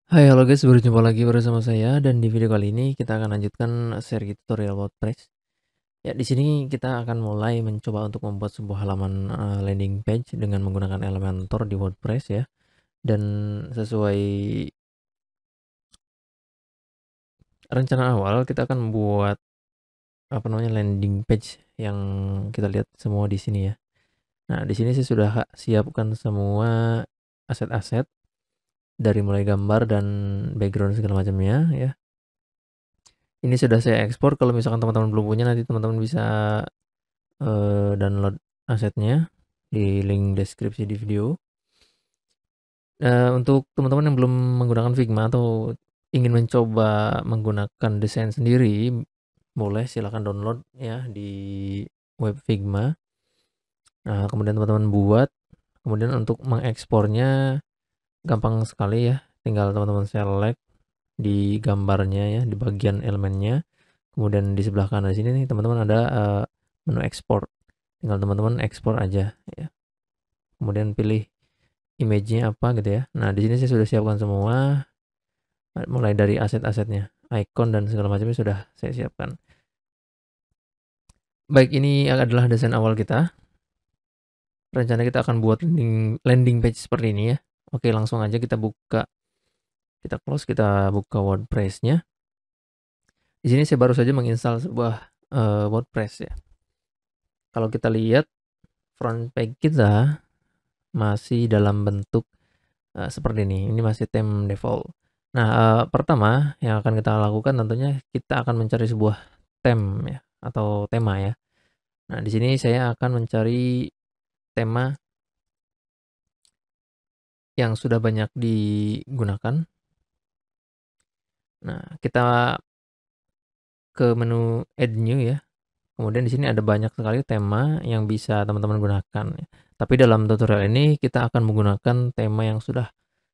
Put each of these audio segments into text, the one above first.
Hai, halo guys, berjumpa lagi bersama saya dan di video kali ini kita akan lanjutkan seri tutorial WordPress. Ya, di sini kita akan mulai mencoba untuk membuat sebuah halaman landing page dengan menggunakan Elementor di WordPress ya. Dan sesuai rencana awal kita akan membuat landing page yang kita lihat semua di sini ya. Nah, di sini saya sudah siapkan semua aset-aset dari mulai gambar dan background segala macamnya ya. Ini sudah saya ekspor, kalau misalkan teman-teman belum punya nanti teman-teman bisa download asetnya di link deskripsi di video. Untuk teman-teman yang belum menggunakan Figma atau ingin mencoba menggunakan desain sendiri, boleh silahkan download ya di web Figma. Nah, kemudian teman-teman buat, kemudian untuk mengekspornya gampang sekali ya, tinggal teman-teman select di gambarnya ya, di bagian elemennya. Kemudian di sebelah kanan sini nih teman-teman ada menu ekspor. Tinggal teman-teman ekspor aja ya. Kemudian pilih image-nya apa gitu ya. Nah, di sini saya sudah siapkan semua mulai dari aset-asetnya, icon dan segala macamnya sudah saya siapkan. Baik, ini adalah desain awal kita. Rencana kita akan buat landing page seperti ini ya. Oke, langsung aja kita buka, kita close, kita buka WordPress-nya. Di sini saya baru saja menginstal sebuah WordPress ya. Kalau kita lihat front page kita masih dalam bentuk seperti ini. Ini masih theme default. Nah, pertama yang akan kita lakukan tentunya kita akan mencari sebuah theme ya atau tema ya. Nah, di sini saya akan mencari tema yang sudah banyak digunakan. Nah, kita ke menu add new ya. Kemudian di sini ada banyak sekali tema yang bisa teman-teman gunakan ya. Tapi dalam tutorial ini kita akan menggunakan tema yang sudah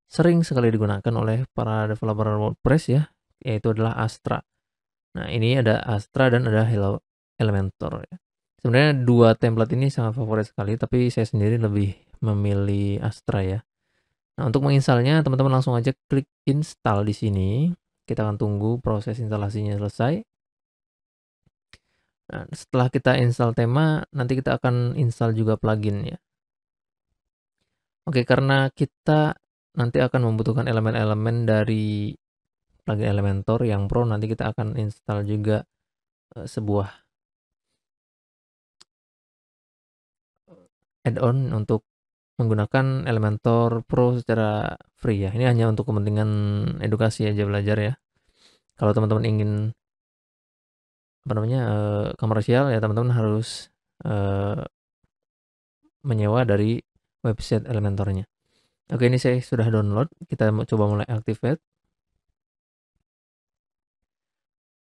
sering sekali digunakan oleh para developer WordPress ya, yaitu adalah Astra. Nah, ini ada Astra dan ada Hello Elementor ya. Sebenarnya dua template ini sangat favorit sekali, tapi saya sendiri lebih memilih Astra ya. Nah, untuk menginstalnya, teman-teman langsung aja klik install di sini. Kita akan tunggu proses instalasinya selesai. Nah, setelah kita install tema, nanti kita akan install juga plugin ya. Oke, karena kita nanti akan membutuhkan elemen-elemen dari plugin Elementor yang pro, nanti kita akan install juga sebuah add-on untuk menggunakan Elementor Pro secara free ya. Ini hanya untuk kepentingan edukasi aja, belajar ya. Kalau teman-teman ingin komersial ya teman-teman harus menyewa dari website Elementornya. Oke, ini saya sudah download. Kita coba mulai activate.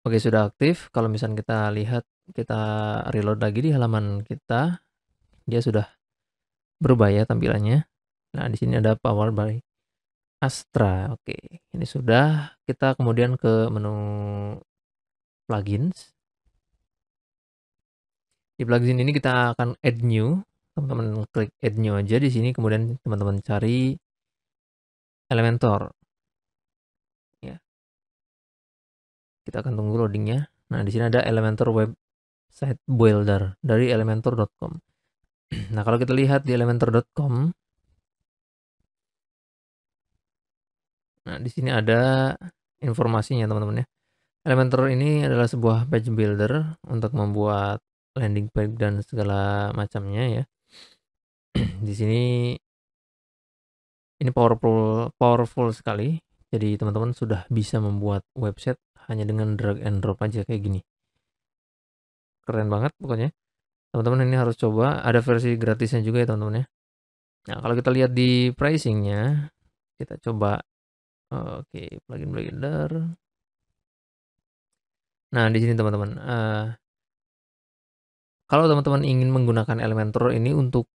Oke, sudah aktif. Kalau misalnya kita lihat, kita reload lagi di halaman kita, dia sudah berubah ya tampilannya. Nah, di sini ada Power by Astra. Oke, ini sudah. Kita kemudian ke menu plugins. Di plugin ini kita akan add new. Teman-teman klik add new aja di sini, kemudian teman-teman cari Elementor. Ya, kita akan tunggu loadingnya. Nah, di sini ada Elementor Website Builder dari elementor.com. Nah, kalau kita lihat di elementor.com, nah di sini ada informasinya teman-teman ya. Elementor ini adalah sebuah page builder untuk membuat landing page dan segala macamnya ya. Di sini ini powerful sekali. Jadi teman-teman sudah bisa membuat website hanya dengan drag and drop aja kayak gini. Keren banget pokoknya. Teman-teman ini harus coba. Ada versi gratisnya juga ya teman-teman ya. Nah, kalau kita lihat di pricingnya, kita coba. Oke, plugin builder. Nah, di sini teman-teman, kalau teman-teman ingin menggunakan Elementor ini untuk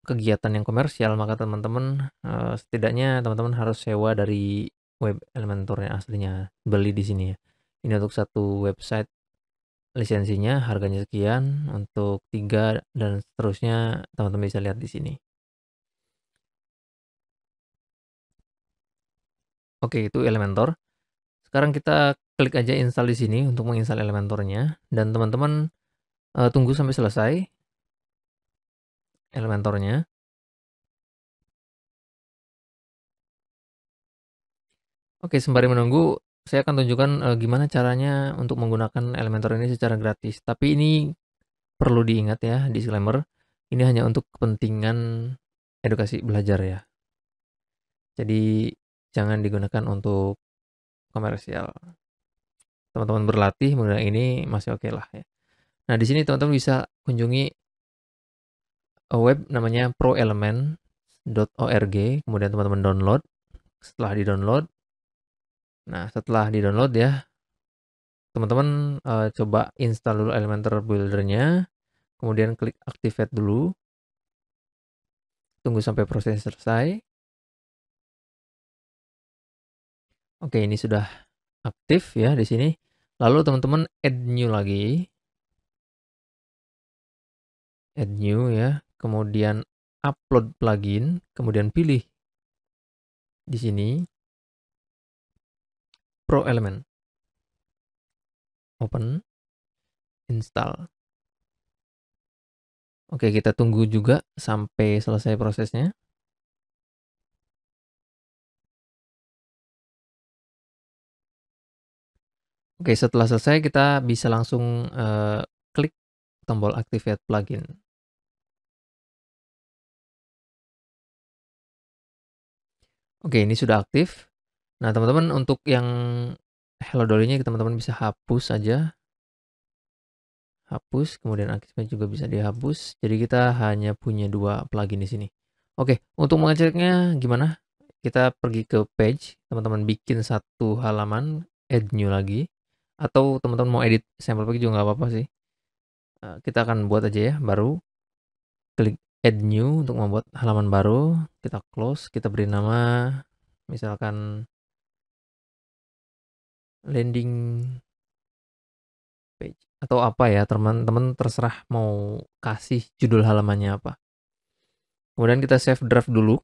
kegiatan yang komersial, maka teman-teman setidaknya teman-teman harus sewa dari web Elementornya aslinya, beli di sini ya. Ini untuk satu website lisensinya harganya sekian, untuk 3 dan seterusnya teman-teman bisa lihat di sini. Oke, itu Elementor. Sekarang kita klik aja install di sini untuk menginstal Elementornya dan teman-teman, tunggu sampai selesai Elementornya. Oke, sembari menunggu, saya akan tunjukkan, gimana caranya untuk menggunakan Elementor ini secara gratis. Tapi ini perlu diingat ya, disclaimer, ini hanya untuk kepentingan edukasi belajar ya. Jadi jangan digunakan untuk komersial. Teman-teman berlatih menggunakan ini masih oke lah ya. Nah, di sini teman-teman bisa kunjungi web namanya proelement.org, kemudian teman-teman download. Setelah di-download, nah setelah di-download ya, teman-teman coba install dulu Elementor Builder-nya, kemudian klik activate dulu, tunggu sampai proses selesai. Oke, ini sudah aktif ya di sini. Lalu teman-teman add new lagi, add new ya, kemudian upload plugin, kemudian pilih di sini Pro Element, open, install. Oke, kita tunggu juga sampai selesai prosesnya. Oke, setelah selesai kita bisa langsung klik tombol activate plugin. Oke, ini sudah aktif. Nah, teman-teman untuk yang Hello Dolly-nya teman-teman bisa hapus saja. Hapus, kemudian aktifnya juga bisa dihapus. Jadi kita hanya punya 2 plugin di sini. Oke, untuk mengeceknya gimana? Kita pergi ke page, teman-teman bikin satu halaman, add new lagi. Atau teman-teman mau edit sampel pack juga nggak apa-apa sih. Kita akan buat aja ya, baru. Klik add new untuk membuat halaman baru. Kita close, kita beri nama, misalkan landing page. Atau apa ya, teman-teman terserah mau kasih judul halamannya apa. Kemudian kita save draft dulu.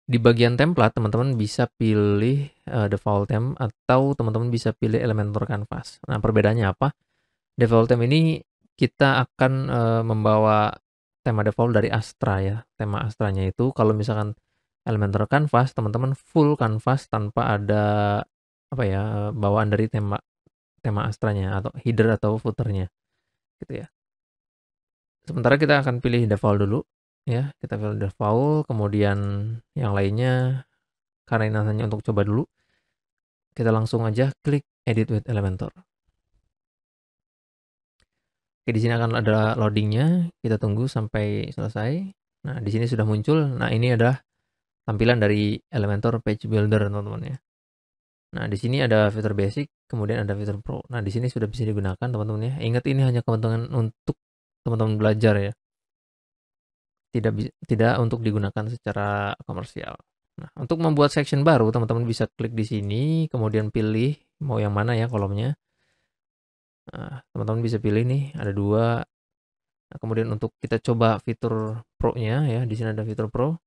Di bagian template, teman-teman bisa pilih default theme atau teman-teman bisa pilih Elementor Canvas. Nah, perbedaannya apa? Default theme ini kita akan membawa tema default dari Astra ya. Tema Astranya itu kalau misalkan Elementor Canvas, teman-teman full canvas tanpa ada apa ya, bawaan dari tema tema Astranya atau header atau footernya gitu ya. Sementara kita akan pilih default dulu ya. Kita pilih default, kemudian yang lainnya karena ini hanya untuk coba dulu, kita langsung aja klik edit with Elementor. Oke, di sini akan ada loadingnya, kita tunggu sampai selesai. Nah, di sini sudah muncul. Nah, ini adalah tampilan dari Elementor Page Builder, teman-teman ya. Nah, di sini ada fitur basic, kemudian ada fitur pro. Nah, di sini sudah bisa digunakan, teman-teman ya. Ingat ini hanya keuntungan untuk teman-teman belajar ya. Tidak untuk digunakan secara komersial. Nah, untuk membuat section baru, teman-teman bisa klik di sini, kemudian pilih mau yang mana ya kolomnya. Nah, teman-teman bisa pilih nih, ada 2. Nah, kemudian untuk kita coba fitur Pro-nya ya, di sini ada fitur Pro.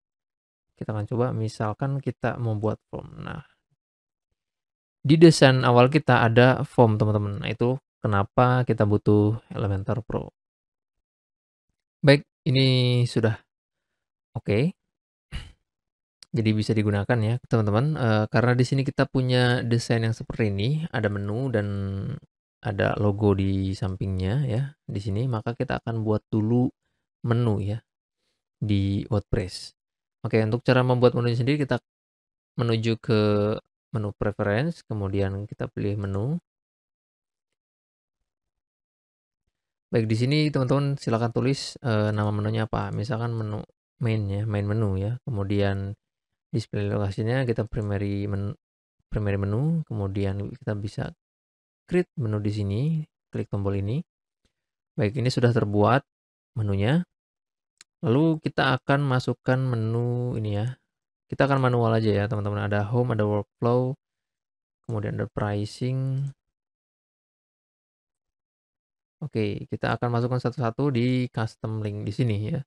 Kita akan coba misalkan kita membuat form. Nah, di desain awal kita ada form, teman-teman. Nah, itu kenapa kita butuh Elementor Pro. Baik, ini sudah oke. Jadi bisa digunakan ya, teman-teman. Karena di sini kita punya desain yang seperti ini, ada menu dan ada logo di sampingnya ya, di sini. Maka kita akan buat dulu menu ya di WordPress. Oke, untuk cara membuat menu sendiri kita menuju ke menu preference, kemudian kita pilih menu. Baik, di sini teman-teman silakan tulis nama menunya apa. Misalkan menu main ya, main menu ya. Kemudian display lokasinya kita primary menu, kemudian kita bisa create menu di sini, klik tombol ini. Baik, ini sudah terbuat menunya. Lalu kita akan masukkan menu ini ya. Kita akan manual aja ya, teman-teman. Ada home, ada workflow, kemudian ada pricing. Oke, kita akan masukkan satu-satu di custom link di sini ya.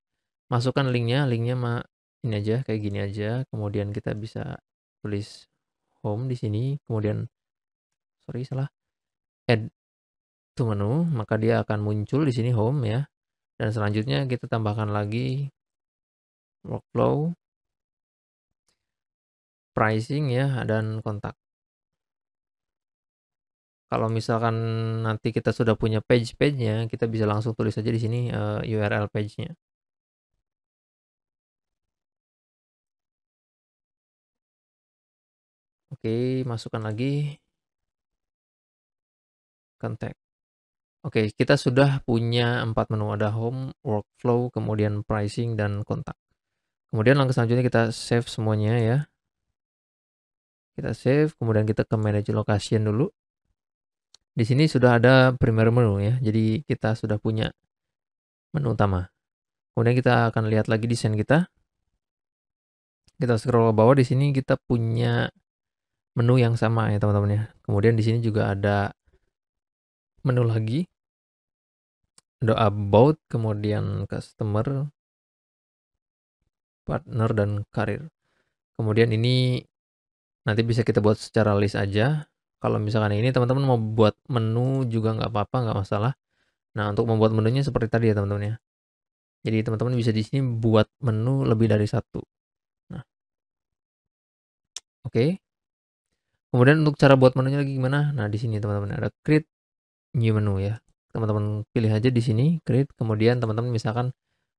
Masukkan linknya ini aja kayak gini aja. Kemudian kita bisa tulis home di sini, kemudian add to menu, maka dia akan muncul di sini home ya. Dan selanjutnya kita tambahkan lagi workflow, pricing ya, dan kontak. Kalau misalkan nanti kita sudah punya page-nya, kita bisa langsung tulis saja di sini URL page-nya. Oke, masukkan lagi kontak. Oke, kita sudah punya 4 menu, ada home, workflow, kemudian pricing, dan kontak. Kemudian langkah selanjutnya kita save semuanya ya. Kita save, kemudian kita ke manage location dulu. Di sini sudah ada primary menu ya, jadi kita sudah punya menu utama. Kemudian kita akan lihat lagi desain kita. Kita scroll ke bawah, di sini kita punya menu yang sama ya teman-teman ya. Kemudian di sini juga ada menu lagi, ada about, kemudian customer, partner, dan karir. Kemudian ini nanti bisa kita buat secara list aja. Kalau misalkan ini teman-teman mau buat menu juga nggak apa-apa, nggak masalah. Nah, untuk membuat menunya seperti tadi ya teman-teman ya. Jadi teman-teman bisa di sini buat menu lebih dari satu. Nah, oke. Kemudian untuk cara buat menunya lagi gimana? Nah, di sini teman-teman ada create new menu ya. Teman-teman pilih aja di sini create, kemudian teman-teman misalkan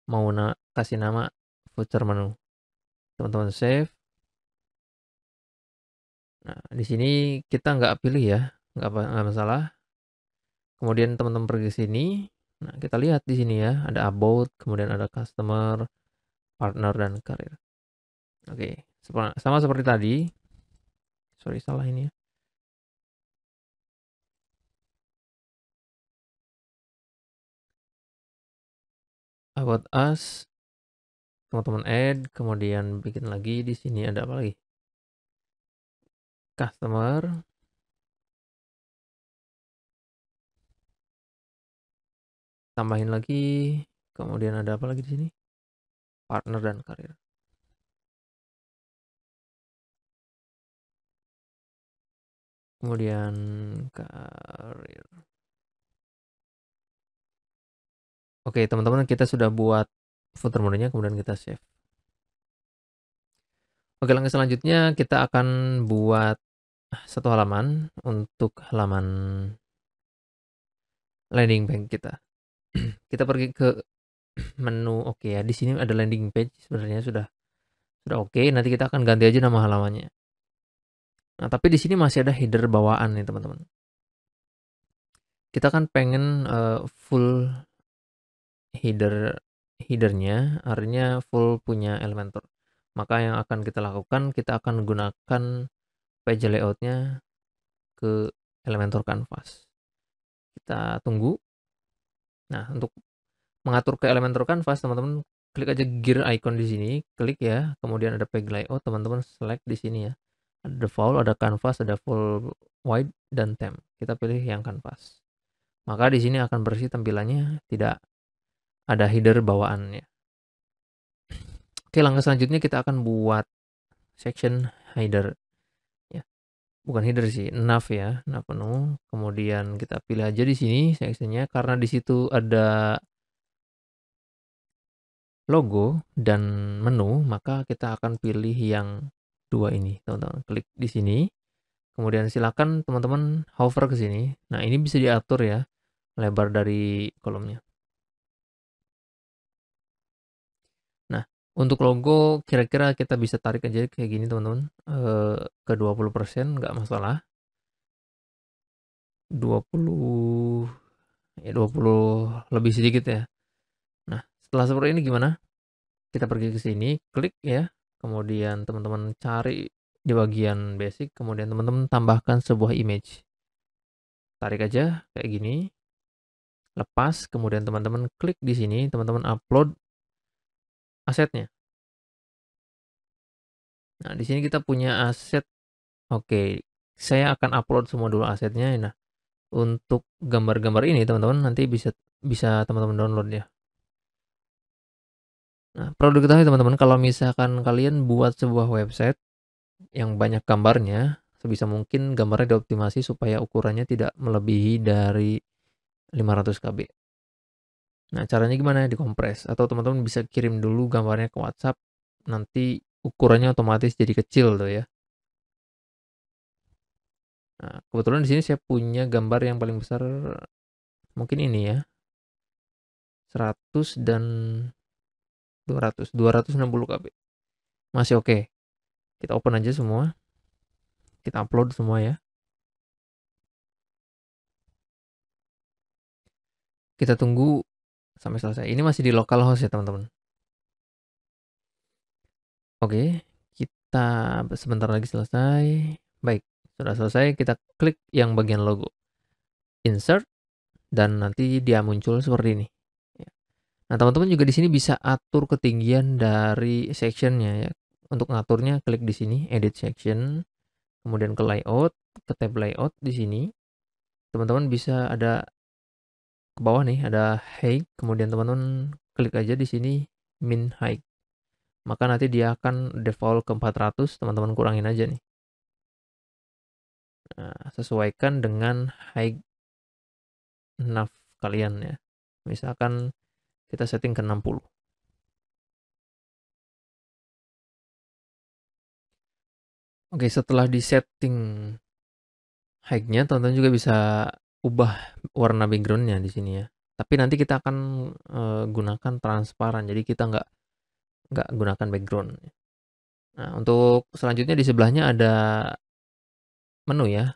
mau kasih nama voucher menu. Teman-teman save. Nah, di sini kita nggak pilih ya, nggak masalah. Kemudian teman-teman pergi ke sini. Nah, kita lihat di sini ya, ada about, kemudian ada customer, partner, dan karir. Oke, sama seperti tadi. Sorry, salah ini ya. About us, teman-teman add, kemudian bikin lagi di sini ada apa lagi? Customer, tambahin lagi, kemudian ada apa lagi di sini? Partner dan karir. Kemudian karir. Oke, teman-teman, kita sudah buat footer menunya, kemudian kita save. Oke, langkah selanjutnya kita akan buat satu halaman untuk halaman landing page kita. Kita pergi ke menu oke ya. Di sini ada landing page, sebenarnya sudah oke. Nanti kita akan ganti aja nama halamannya. Nah, tapi di sini masih ada header bawaan nih, teman-teman. Kita kan pengen full headernya, artinya full punya Elementor. Maka yang akan kita lakukan, kita akan gunakan page layoutnya ke Elementor Canvas. Kita tunggu. Nah, untuk mengatur ke Elementor Canvas, teman-teman klik aja gear icon di sini, klik ya. Kemudian ada page layout, teman-teman select di sini ya. Ada default, ada canvas, ada full wide, dan theme. Kita pilih yang canvas. Maka di sini akan bersih tampilannya, tidak ada header bawaannya. Oke, langkah selanjutnya kita akan buat section header ya. Bukan header sih, nav ya, nav menu. Kemudian kita pilih aja di sini sectionnya, karena di situ ada logo dan menu, maka kita akan pilih yang dua ini, teman-teman. Klik di sini. Kemudian silakan teman-teman hover ke sini. Nah, ini bisa diatur ya, lebar dari kolomnya. Nah, untuk logo kira-kira kita bisa tarik aja kayak gini, teman-teman. Ke 20%, nggak masalah. 20, ya 20 lebih sedikit ya. Nah, setelah seperti ini gimana? Kita pergi ke sini, klik ya. Kemudian teman-teman cari di bagian basic, kemudian teman-teman tambahkan sebuah image. Tarik aja kayak gini. Lepas, kemudian teman-teman klik di sini, teman-teman upload asetnya. Nah, di sini kita punya aset. Oke, saya akan upload semua dulu asetnya. Nah, untuk gambar-gambar ini teman-teman nanti bisa teman-teman download ya. Nah, perlu diketahui teman-teman, kalau misalkan kalian buat sebuah website yang banyak gambarnya, sebisa mungkin gambarnya dioptimasi supaya ukurannya tidak melebihi dari 500 KB. Nah, caranya gimana? Dikompres atau teman-teman bisa kirim dulu gambarnya ke WhatsApp, nanti ukurannya otomatis jadi kecil tuh ya. Nah, kebetulan di sini saya punya gambar yang paling besar mungkin ini ya, 100 dan 260 KB. Masih oke. Kita open aja semua, kita upload semua ya. Kita tunggu sampai selesai. Ini masih di localhost ya teman-teman. Oke, kita sebentar lagi selesai. Baik, sudah selesai. Kita klik yang bagian logo, insert, dan nanti dia muncul seperti ini. Nah, teman-teman juga di sini bisa atur ketinggian dari sectionnya ya. Untuk ngaturnya, klik di sini, edit section, kemudian ke layout, ke tab layout di sini. Teman-teman bisa ada ke bawah nih, ada height, kemudian teman-teman klik aja di sini min height. Maka nanti dia akan default ke 400, teman-teman kurangin aja nih. Nah, sesuaikan dengan height nav kalian ya. Misalkan kita setting ke 60. Oke, setelah di setting height-nya, teman-teman juga bisa ubah warna background-nya di sini ya. Tapi nanti kita akan gunakan transparan, jadi kita nggak gunakan background. Nah, untuk selanjutnya di sebelahnya ada menu ya.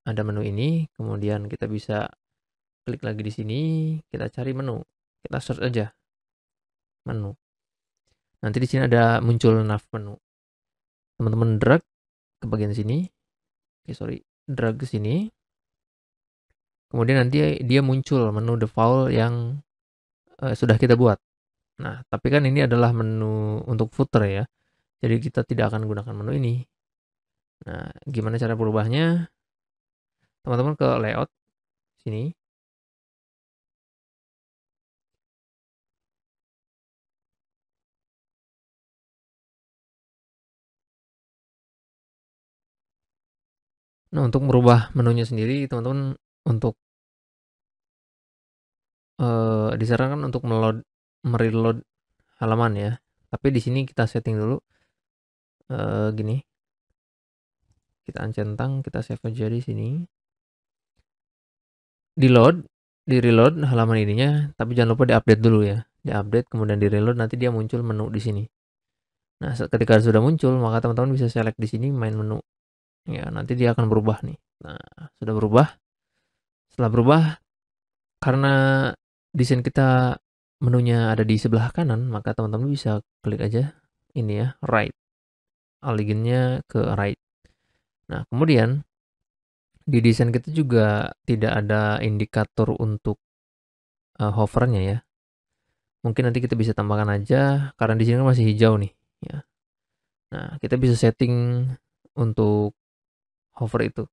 Ada menu ini, kemudian kita bisa klik lagi di sini, kita cari menu. Kita search aja menu. Nanti di sini ada muncul nav menu. Teman-teman drag ke bagian sini. Oke, sorry. Drag ke sini. Kemudian nanti dia muncul menu default yang sudah kita buat. Nah, tapi kan ini adalah menu untuk footer ya. Jadi kita tidak akan gunakan menu ini. Nah, gimana cara berubahnya? Teman-teman ke layout sini. Nah, untuk merubah menunya sendiri, teman-teman untuk disarankan untuk mereload halaman ya. Tapi di sini kita setting dulu gini. Kita centang, kita save aja di sini. Di reload halaman ininya, tapi jangan lupa diupdate dulu ya. Diupdate kemudian di reload, nanti dia muncul menu di sini. Nah, ketika sudah muncul, maka teman-teman bisa select di sini main menu. Ya, nanti dia akan berubah nih. Nah, sudah berubah. Setelah berubah, karena desain kita menunya ada di sebelah kanan, maka teman-teman bisa klik aja ini ya, right. Alignnya ke right. Nah, kemudian di desain kita juga tidak ada indikator untuk hovernya ya. Mungkin nanti kita bisa tambahkan aja karena di sini kan masih hijau nih ya. Nah, kita bisa setting untuk hover itu.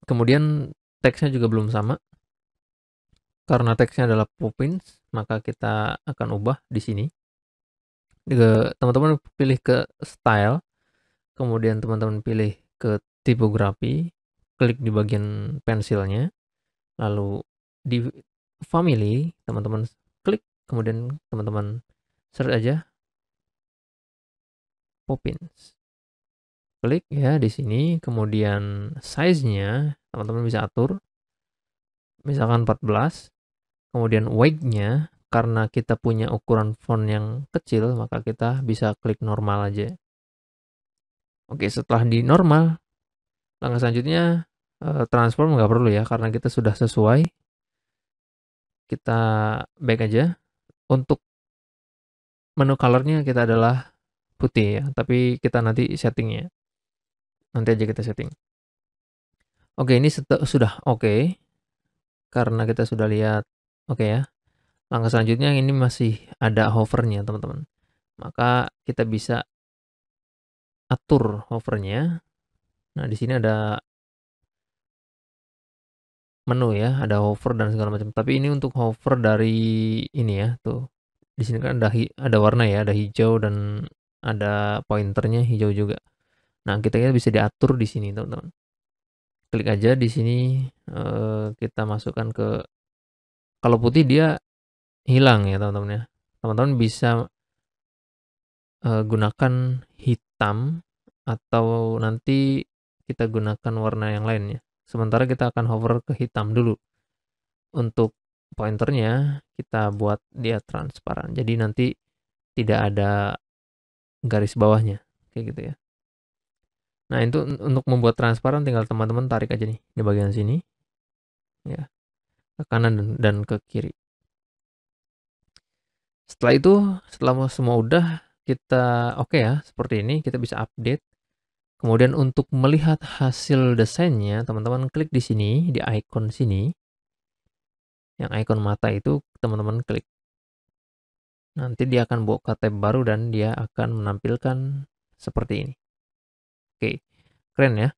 Kemudian teksnya juga belum sama. Karena teksnya adalah Poppins, maka kita akan ubah di sini. Teman-teman pilih ke style, kemudian teman-teman pilih ke tipografi, klik di bagian pensilnya, lalu di family, teman-teman klik, kemudian teman-teman search aja Poppins. Klik ya di sini, kemudian size-nya teman-teman bisa atur, misalkan 14, kemudian weight-nya, karena kita punya ukuran font yang kecil, maka kita bisa klik normal aja. Oke, setelah di normal, langkah selanjutnya transform nggak perlu ya, karena kita sudah sesuai. Kita back aja. Untuk menu colornya kita adalah putih ya, tapi kita nanti settingnya. Nanti aja kita setting. Oke, ini sudah oke. Karena kita sudah lihat oke ya. Langkah selanjutnya ini masih ada hovernya teman-teman. Maka kita bisa atur hovernya. Nah, di sini ada menu ya, ada hover dan segala macam. Tapi ini untuk hover dari ini ya, tuh. Di sini kan ada warna ya, ada hijau dan ada pointernya hijau juga. Nah, kita bisa diatur di sini, teman-teman. Klik aja di sini, kita masukkan ke, kalau putih dia hilang ya, teman-teman ya. Teman-teman bisa gunakan hitam atau nanti kita gunakan warna yang lainnya. Sementara kita akan hover ke hitam dulu. Untuk pointernya kita buat dia transparan. Jadi nanti tidak ada garis bawahnya, kayak gitu ya. Nah, itu untuk membuat transparan tinggal teman-teman tarik aja nih di bagian sini ya, ke kanan dan ke kiri. Setelah itu, setelah semua udah, kita oke ya, seperti ini, kita bisa update. Kemudian untuk melihat hasil desainnya, teman-teman klik di sini, di icon sini. Yang icon mata itu teman-teman klik. Nanti dia akan buka tab baru dan dia akan menampilkan seperti ini. Oke, keren ya.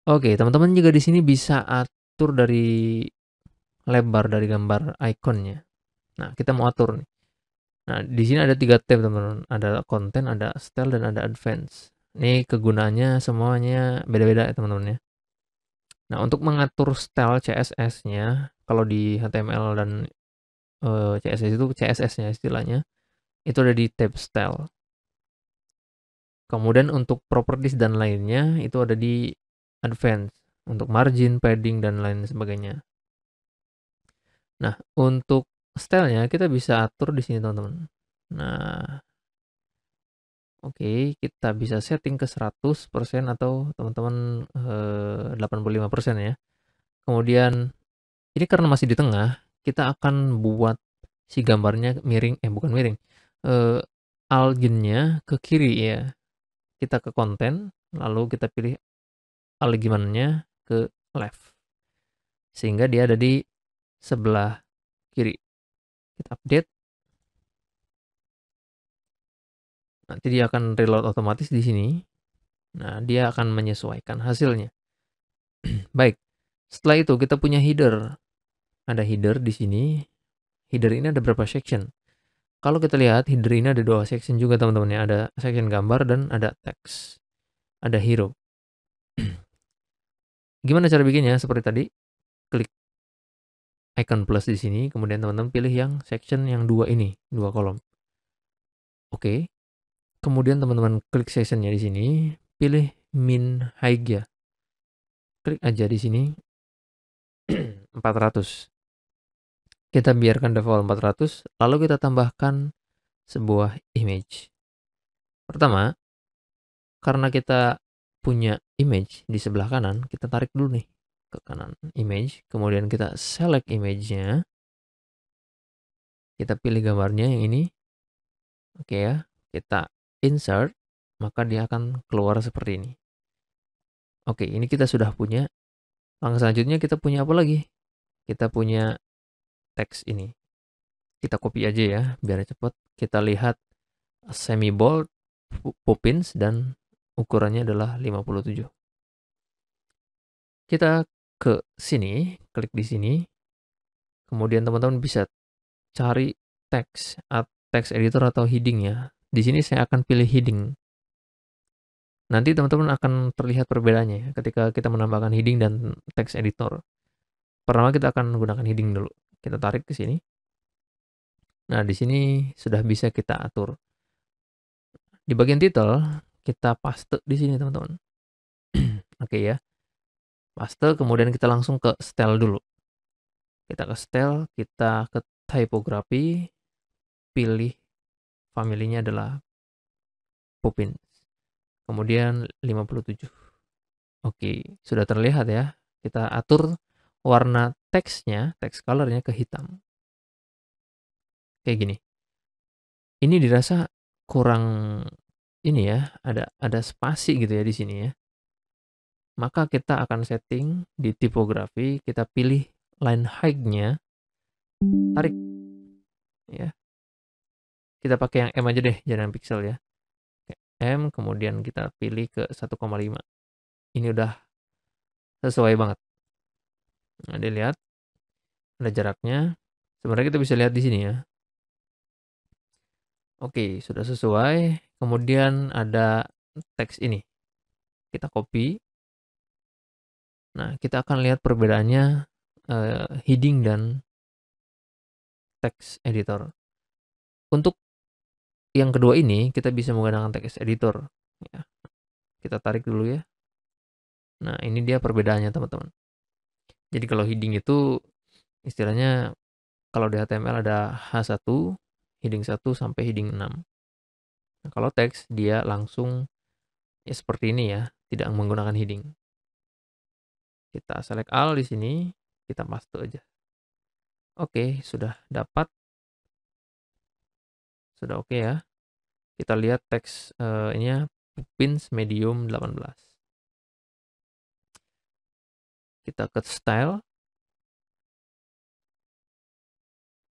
Oke, teman-teman juga di sini bisa atur dari lebar dari gambar ikonnya. Nah, kita mau atur nih. Nah, di sini ada 3 tab, teman-teman. Ada konten, ada style, dan ada advance. Ini kegunaannya semuanya beda-beda ya, teman-teman ya. Nah, untuk mengatur style CSS-nya, kalau di HTML dan CSS itu CSS-nya istilahnya, itu ada di tab style. Kemudian untuk properties dan lainnya itu ada di advance, untuk margin, padding, dan lain sebagainya. Nah, untuk stylenya kita bisa atur di sini, teman-teman. Nah, oke, kita bisa setting ke 100% atau teman-teman 85% ya. Kemudian ini karena masih di tengah, kita akan buat si gambarnya miring, bukan miring, alginnya ke kiri ya. Kita ke konten, lalu kita pilih alginnya ke left. Sehingga dia ada di sebelah kiri. Kita update. Nanti dia akan reload otomatis di sini. Nah, dia akan menyesuaikan hasilnya. Baik. Setelah itu kita punya header. Ada header di sini. Header ini ada berapa section? Kalau kita lihat, header ini ada 2 section juga, teman-teman ya. Ada section gambar dan ada teks. Ada hero. Gimana cara bikinnya? Seperti tadi, klik icon plus di sini, kemudian teman-teman pilih yang section yang 2 ini, 2 kolom. Oke. Kemudian teman-teman klik sectionnya di sini, pilih min height ya. Klik aja di sini 400. Kita biarkan default 400, lalu kita tambahkan sebuah image. Pertama, karena kita punya image di sebelah kanan, kita tarik dulu nih ke kanan image, kemudian kita select image-nya. Kita pilih gambarnya yang ini. Oke ya, kita insert, maka dia akan keluar seperti ini. Oke, ini kita sudah punya. Langkah selanjutnya kita punya apa lagi? Kita punya teks ini. Kita copy aja ya, biar cepat. Kita lihat semi bold, Poppins, dan ukurannya adalah 57. Kita ke sini, klik di sini. Kemudian teman-teman bisa cari teks, teks editor atau heading ya. Di sini saya akan pilih heading. Nanti teman-teman akan terlihat perbedaannya ketika kita menambahkan heading dan teks editor. Pertama kita akan menggunakan heading dulu. Kita tarik ke sini. Nah, di sini sudah bisa kita atur. Di bagian title, kita paste di sini, teman-teman. Oke ya. Paste, kemudian kita langsung ke style dulu. Kita ke style, kita ke typography, pilih familinya adalah Poppins. Kemudian 57. Oke, sudah terlihat ya. Kita atur warna teksnya, teks colornya ke hitam. Kayak gini. Ini dirasa kurang ini ya, ada spasi gitu ya di sini ya. Maka kita akan setting di tipografi, kita pilih line height-nya, tarik ya. Kita pakai yang M aja deh, jangan pixel ya. M, kemudian kita pilih ke 1,5. Ini udah sesuai banget. Nah, dilihat ada jaraknya. Sebenarnya kita bisa lihat di sini ya. Oke, sudah sesuai. Kemudian ada teks ini. kita copy. Nah, kita akan lihat perbedaannya heading dan text editor. Untuk yang kedua ini, kita bisa menggunakan text editor. Ya, kita tarik dulu ya. Nah, ini dia perbedaannya teman-teman. Jadi kalau heading itu istilahnya kalau di HTML ada H1, heading 1 sampai heading 6. Nah, kalau teks dia langsung ya seperti ini ya, tidak menggunakan heading. Kita select all di sini, kita paste aja. Oke, sudah dapat. Sudah oke ya. Kita lihat teks ini Pupins medium 18. Kita ke style.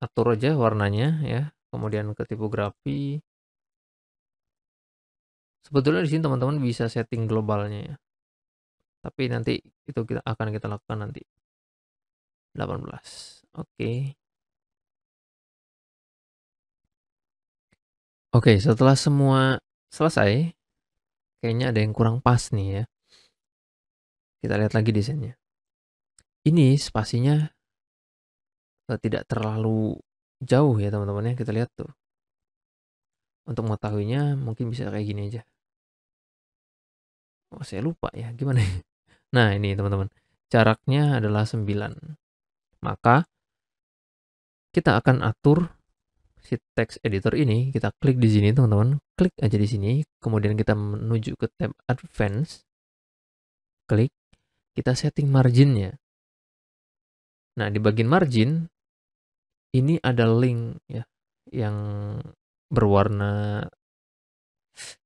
Atur aja warnanya ya. Kemudian ke tipografi. Sebetulnya di sini teman-teman bisa setting globalnya ya. Tapi nanti itu akan kita lakukan nanti. 18. Oke. Oke, setelah semua selesai, kayaknya ada yang kurang pas nih ya. Kita lihat lagi desainnya. Ini spasinya tidak terlalu jauh ya teman-teman ya. Kita lihat tuh. Untuk mengetahuinya mungkin bisa kayak gini aja. Oh, saya lupa ya, gimana ya? Nah, ini teman-teman. Jaraknya adalah 9. Maka kita akan atur si text editor ini, kita klik di sini teman-teman, klik aja di sini, kemudian kita menuju ke tab advance, klik, kita setting marginnya. Nah, di bagian margin, ini ada link ya, yang berwarna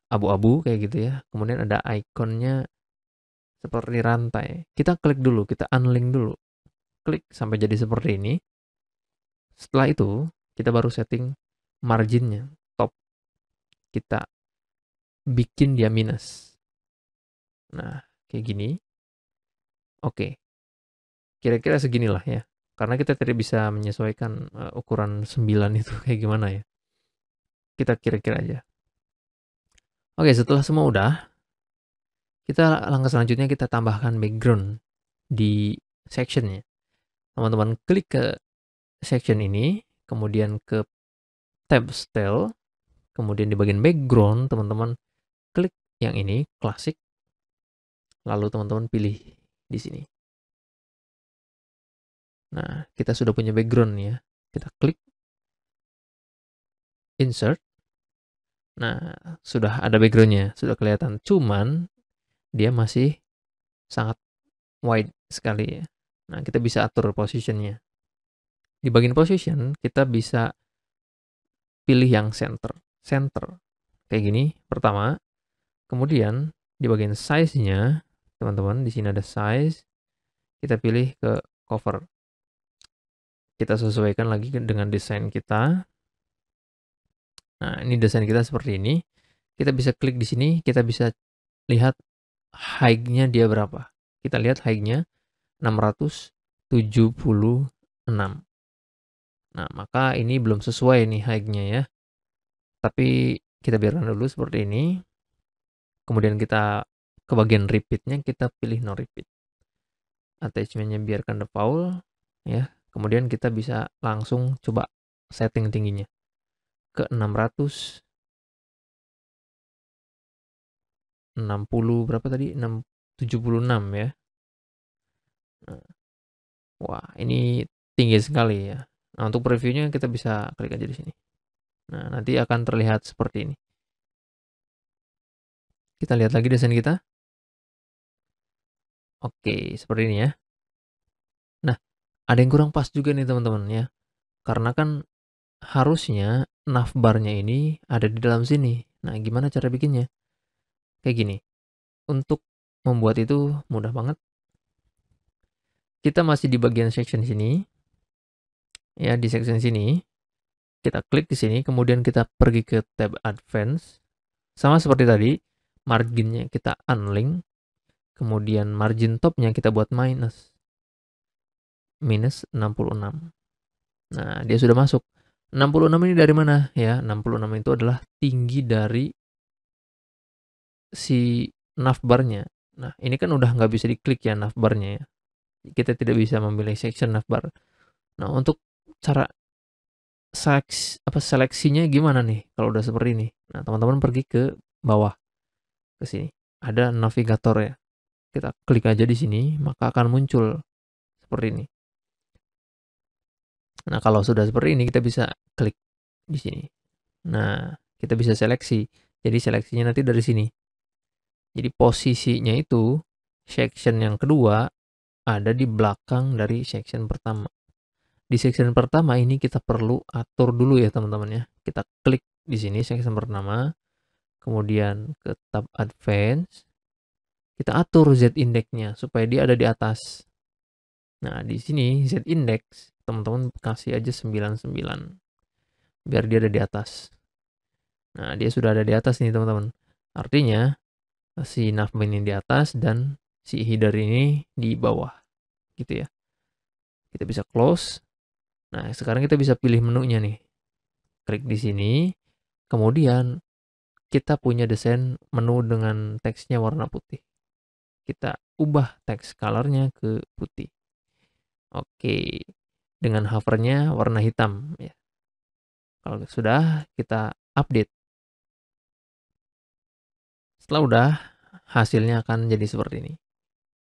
abu-abu kayak gitu ya, kemudian ada ikonnya seperti rantai. Kita klik dulu, kita unlink dulu, klik sampai jadi seperti ini. Setelah itu, kita baru setting marginnya, top. Kita bikin dia minus. Nah, kayak gini. Oke. Kira-kira seginilah ya. Karena kita tidak bisa menyesuaikan ukuran 9 itu kayak gimana ya. Kita kira-kira aja. Oke, setelah semua udah, kita langkah selanjutnya kita tambahkan background di sectionnya. Teman-teman klik ke section ini, kemudian ke tab style, kemudian di bagian background, teman-teman klik yang ini, klasik, lalu teman-teman pilih di sini. Nah, kita sudah punya background ya. Kita klik insert. Nah, sudah ada backgroundnya, sudah kelihatan. Cuman dia masih sangat wide sekali ya. Nah, kita bisa atur positionnya. Di bagian position, kita bisa pilih yang center. Center. Kayak gini, pertama. Kemudian, di bagian size-nya, teman-teman, di sini ada size. Kita pilih ke cover. Kita sesuaikan lagi dengan desain kita. Nah, ini desain kita seperti ini. Kita bisa klik di sini, kita bisa lihat height-nya dia berapa. Kita lihat height-nya 676. Nah, maka ini belum sesuai nih height-nya ya. Tapi kita biarkan dulu seperti ini. Kemudian kita ke bagian repeat-nya, kita pilih no repeat. Attachment-nya biarkan default ya. Kemudian kita bisa langsung coba setting tingginya ke 660 berapa tadi? 676 ya. Nah, wah, ini tinggi sekali ya. Nah, untuk previewnya kita bisa klik aja di sini. Nah, nanti akan terlihat seperti ini. Kita lihat lagi desain kita. Oke, seperti ini ya. Nah, ada yang kurang pas juga nih teman-teman ya. Karena kan harusnya navbarnya ini ada di dalam sini. Nah, gimana cara bikinnya? Kayak gini. Untuk membuat itu mudah banget. Kita masih di bagian section sini. Ya, di section sini. Kita klik di sini, kemudian kita pergi ke tab advance. Sama seperti tadi, marginnya kita unlink. Kemudian margin topnya kita buat minus 66. Nah, dia sudah masuk. 66 ini dari mana ya? 66 itu adalah tinggi dari si navbarnya. Nah, ini kan udah nggak bisa diklik ya navbarnya ya. Kita tidak bisa memilih section navbar. Nah, untuk cara seleksinya gimana nih kalau udah seperti ini? Nah, teman-teman pergi ke bawah ke sini. Ada navigator ya. Kita klik aja di sini, maka akan muncul seperti ini. Nah, kalau sudah seperti ini kita bisa klik di sini. Nah, kita bisa seleksi. Jadi seleksinya nanti dari sini. Jadi posisinya itu section yang kedua ada di belakang dari section pertama. Di section pertama ini kita perlu atur dulu ya teman-teman ya. Kita klik di sini section pertama, kemudian ke tab advance, kita atur Z index-nya supaya dia ada di atas. Nah, di sini Z index teman-teman kasih aja 99 biar dia ada di atas. Nah, dia sudah ada di atas nih teman-teman. Artinya si navbar ini di atas dan si header ini di bawah gitu ya. Kita bisa close. Nah, sekarang kita bisa pilih menunya nih. Klik di sini. Kemudian kita punya desain menu dengan teksnya warna putih. Kita ubah teks colornya ke putih. Oke. Dengan hovernya warna hitam ya. Kalau sudah kita update. Setelah udah hasilnya akan jadi seperti ini.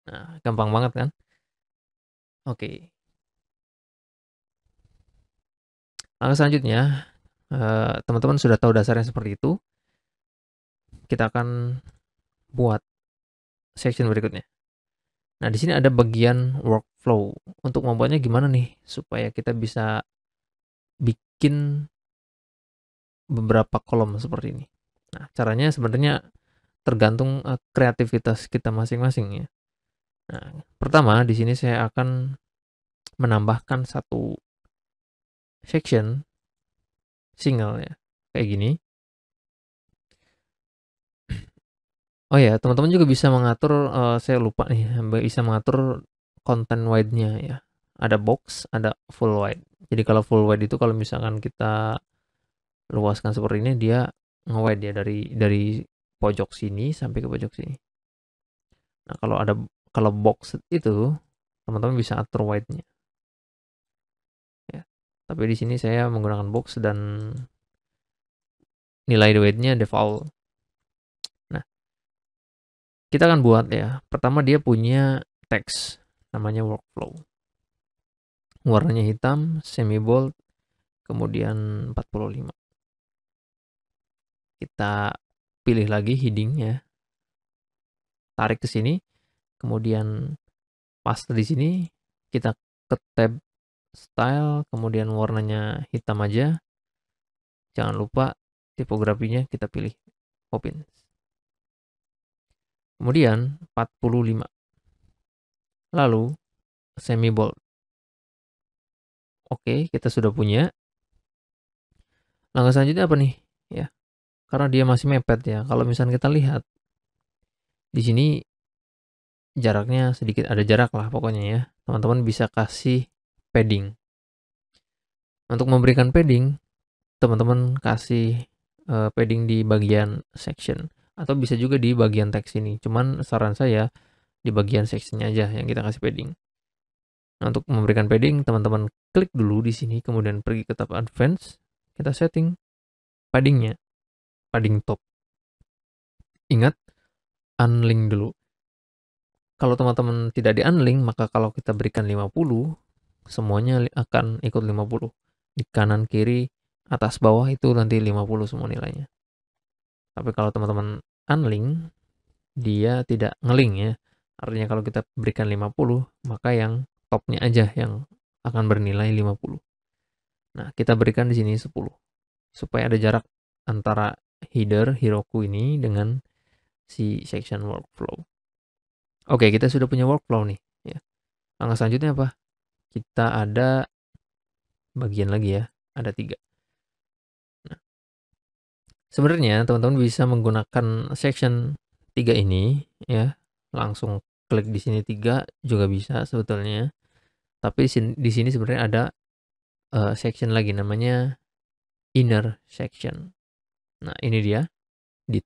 Nah, gampang banget kan? Oke. Langkah selanjutnya, teman-teman sudah tahu dasarnya seperti itu. Kita akan buat section berikutnya. Nah, di sini ada bagian workflow. Untuk membuatnya gimana nih supaya kita bisa bikin beberapa kolom seperti ini. Nah, caranya sebenarnya tergantung kreativitas kita masing-masing ya. Nah, pertama di sini saya akan menambahkan satu section single ya. Kayak gini. Oh ya, teman-teman juga bisa mengatur, saya lupa nih, bisa mengatur content wide-nya ya. Ada box, ada full wide. Jadi kalau full wide itu kalau misalkan kita luaskan seperti ini, dia nge-wide ya dari pojok sini sampai ke pojok sini. Nah, kalau box itu teman-teman bisa atur wide-nya. Ya. Tapi di sini saya menggunakan box dan nilai wide-nya default. Nah, kita akan buat ya. Pertama dia punya teks namanya workflow. Warnanya hitam, semi bold, kemudian 45. Kita pilih lagi heading ya. Tarik ke sini, kemudian paste di sini, kita ke tab style, kemudian warnanya hitam aja. Jangan lupa tipografinya kita pilih open. Kemudian 45. Lalu semi bold. Oke, kita sudah punya. Langkah selanjutnya apa nih? Ya, karena dia masih mepet ya. Kalau misalnya kita lihat di sini jaraknya sedikit ada jarak lah pokoknya ya. Teman-teman bisa kasih padding. Untuk memberikan padding, teman-teman kasih padding di bagian section atau bisa juga di bagian teks ini. Cuman saran saya di bagian sectionnya aja yang kita kasih padding. Nah, untuk memberikan padding, teman-teman klik dulu di sini, kemudian pergi ke tab advance, kita setting paddingnya, padding top. Ingat, unlink dulu. Kalau teman-teman tidak di unlink, maka kalau kita berikan 50, semuanya akan ikut 50. Di kanan, kiri, atas, bawah itu nanti 50 semua nilainya. Tapi kalau teman-teman unlink, dia tidak ngelink ya. Artinya kalau kita berikan 50, maka yang topnya aja yang akan bernilai 50. Nah, kita berikan di sini 10. Supaya ada jarak antara header Heroku ini dengan si section workflow. Oke, kita sudah punya workflow nih. Ya. Langkah selanjutnya apa? Kita ada bagian lagi ya, ada 3. Nah, sebenarnya teman-teman bisa menggunakan section 3 ini ya, langsung klik di sini 3 juga bisa sebetulnya. Tapi di sini sebenarnya ada section lagi namanya inner section. Nah, ini dia di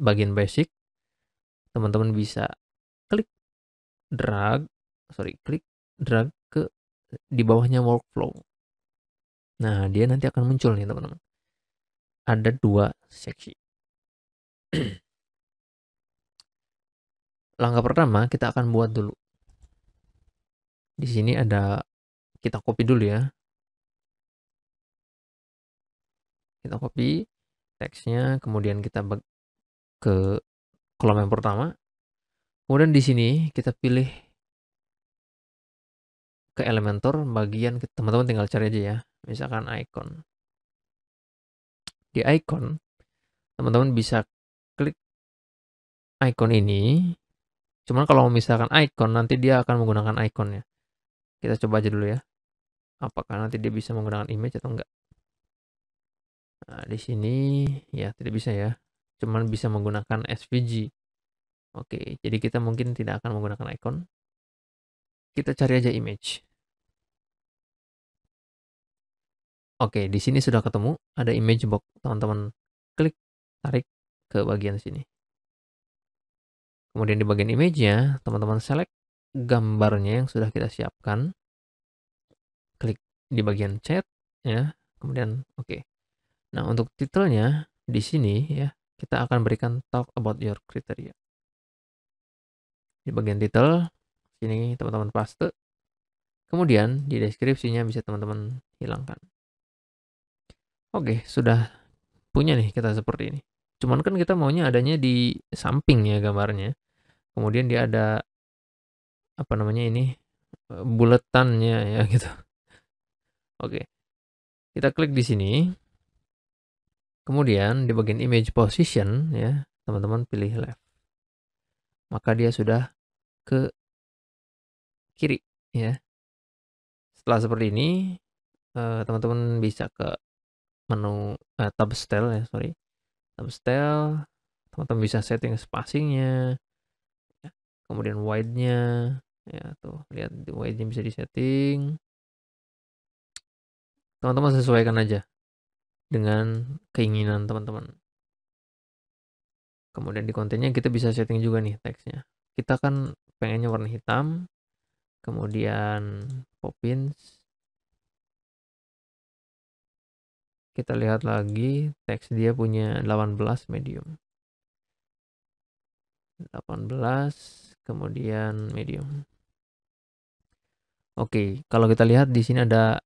bagian basic. Teman-teman bisa klik drag ke di bawahnya workflow. Nah, dia nanti akan muncul nih teman-teman. Ada 2 seksi. Langkah pertama kita akan buat dulu. Di sini ada, kita copy dulu ya. Kita copy teksnya, kemudian kita ke kolom yang pertama. Kemudian di sini kita pilih ke Elementor bagian, teman-teman tinggal cari aja ya. Misalkan icon. Di icon, teman-teman bisa klik icon ini. Cuman kalau misalkan icon, nanti dia akan menggunakan icon ya. Kita coba aja dulu ya. Apakah nanti dia bisa menggunakan image atau enggak. Nah, di sini ya tidak bisa ya. Cuman bisa menggunakan SVG. Oke, jadi kita mungkin tidak akan menggunakan icon. Kita cari aja image. Oke, di sini sudah ketemu. Ada image box. Teman-teman klik, tarik ke bagian sini. Kemudian di bagian image-nya, teman-teman select gambarnya yang sudah kita siapkan. Klik di bagian chat ya. Kemudian oke. Nah, untuk titelnya di sini ya, kita akan berikan talk about your criteria. Di bagian titel sini teman-teman paste. Kemudian di deskripsinya bisa teman-teman hilangkan. Oke, sudah punya nih kita seperti ini. Cuman kan kita maunya adanya di samping ya gambarnya. Kemudian dia ada apa namanya ini, buletannya ya gitu. Oke. Kita klik di sini. Kemudian di bagian image position ya, teman-teman pilih left. Maka dia sudah ke kiri ya. Setelah seperti ini, teman-teman bisa ke menu tab style ya, tab style. Teman-teman bisa setting spacingnya, ya. Kemudian wide-nya, ya tuh lihat wide-nya bisa disetting. Teman-teman sesuaikan aja dengan keinginan teman-teman. Kemudian di kontennya kita bisa setting juga nih teksnya. Kita kan pengennya warna hitam, kemudian Poppins. Kita lihat lagi teks dia punya 18 medium. 18 kemudian medium. Oke, kalau kita lihat di sini ada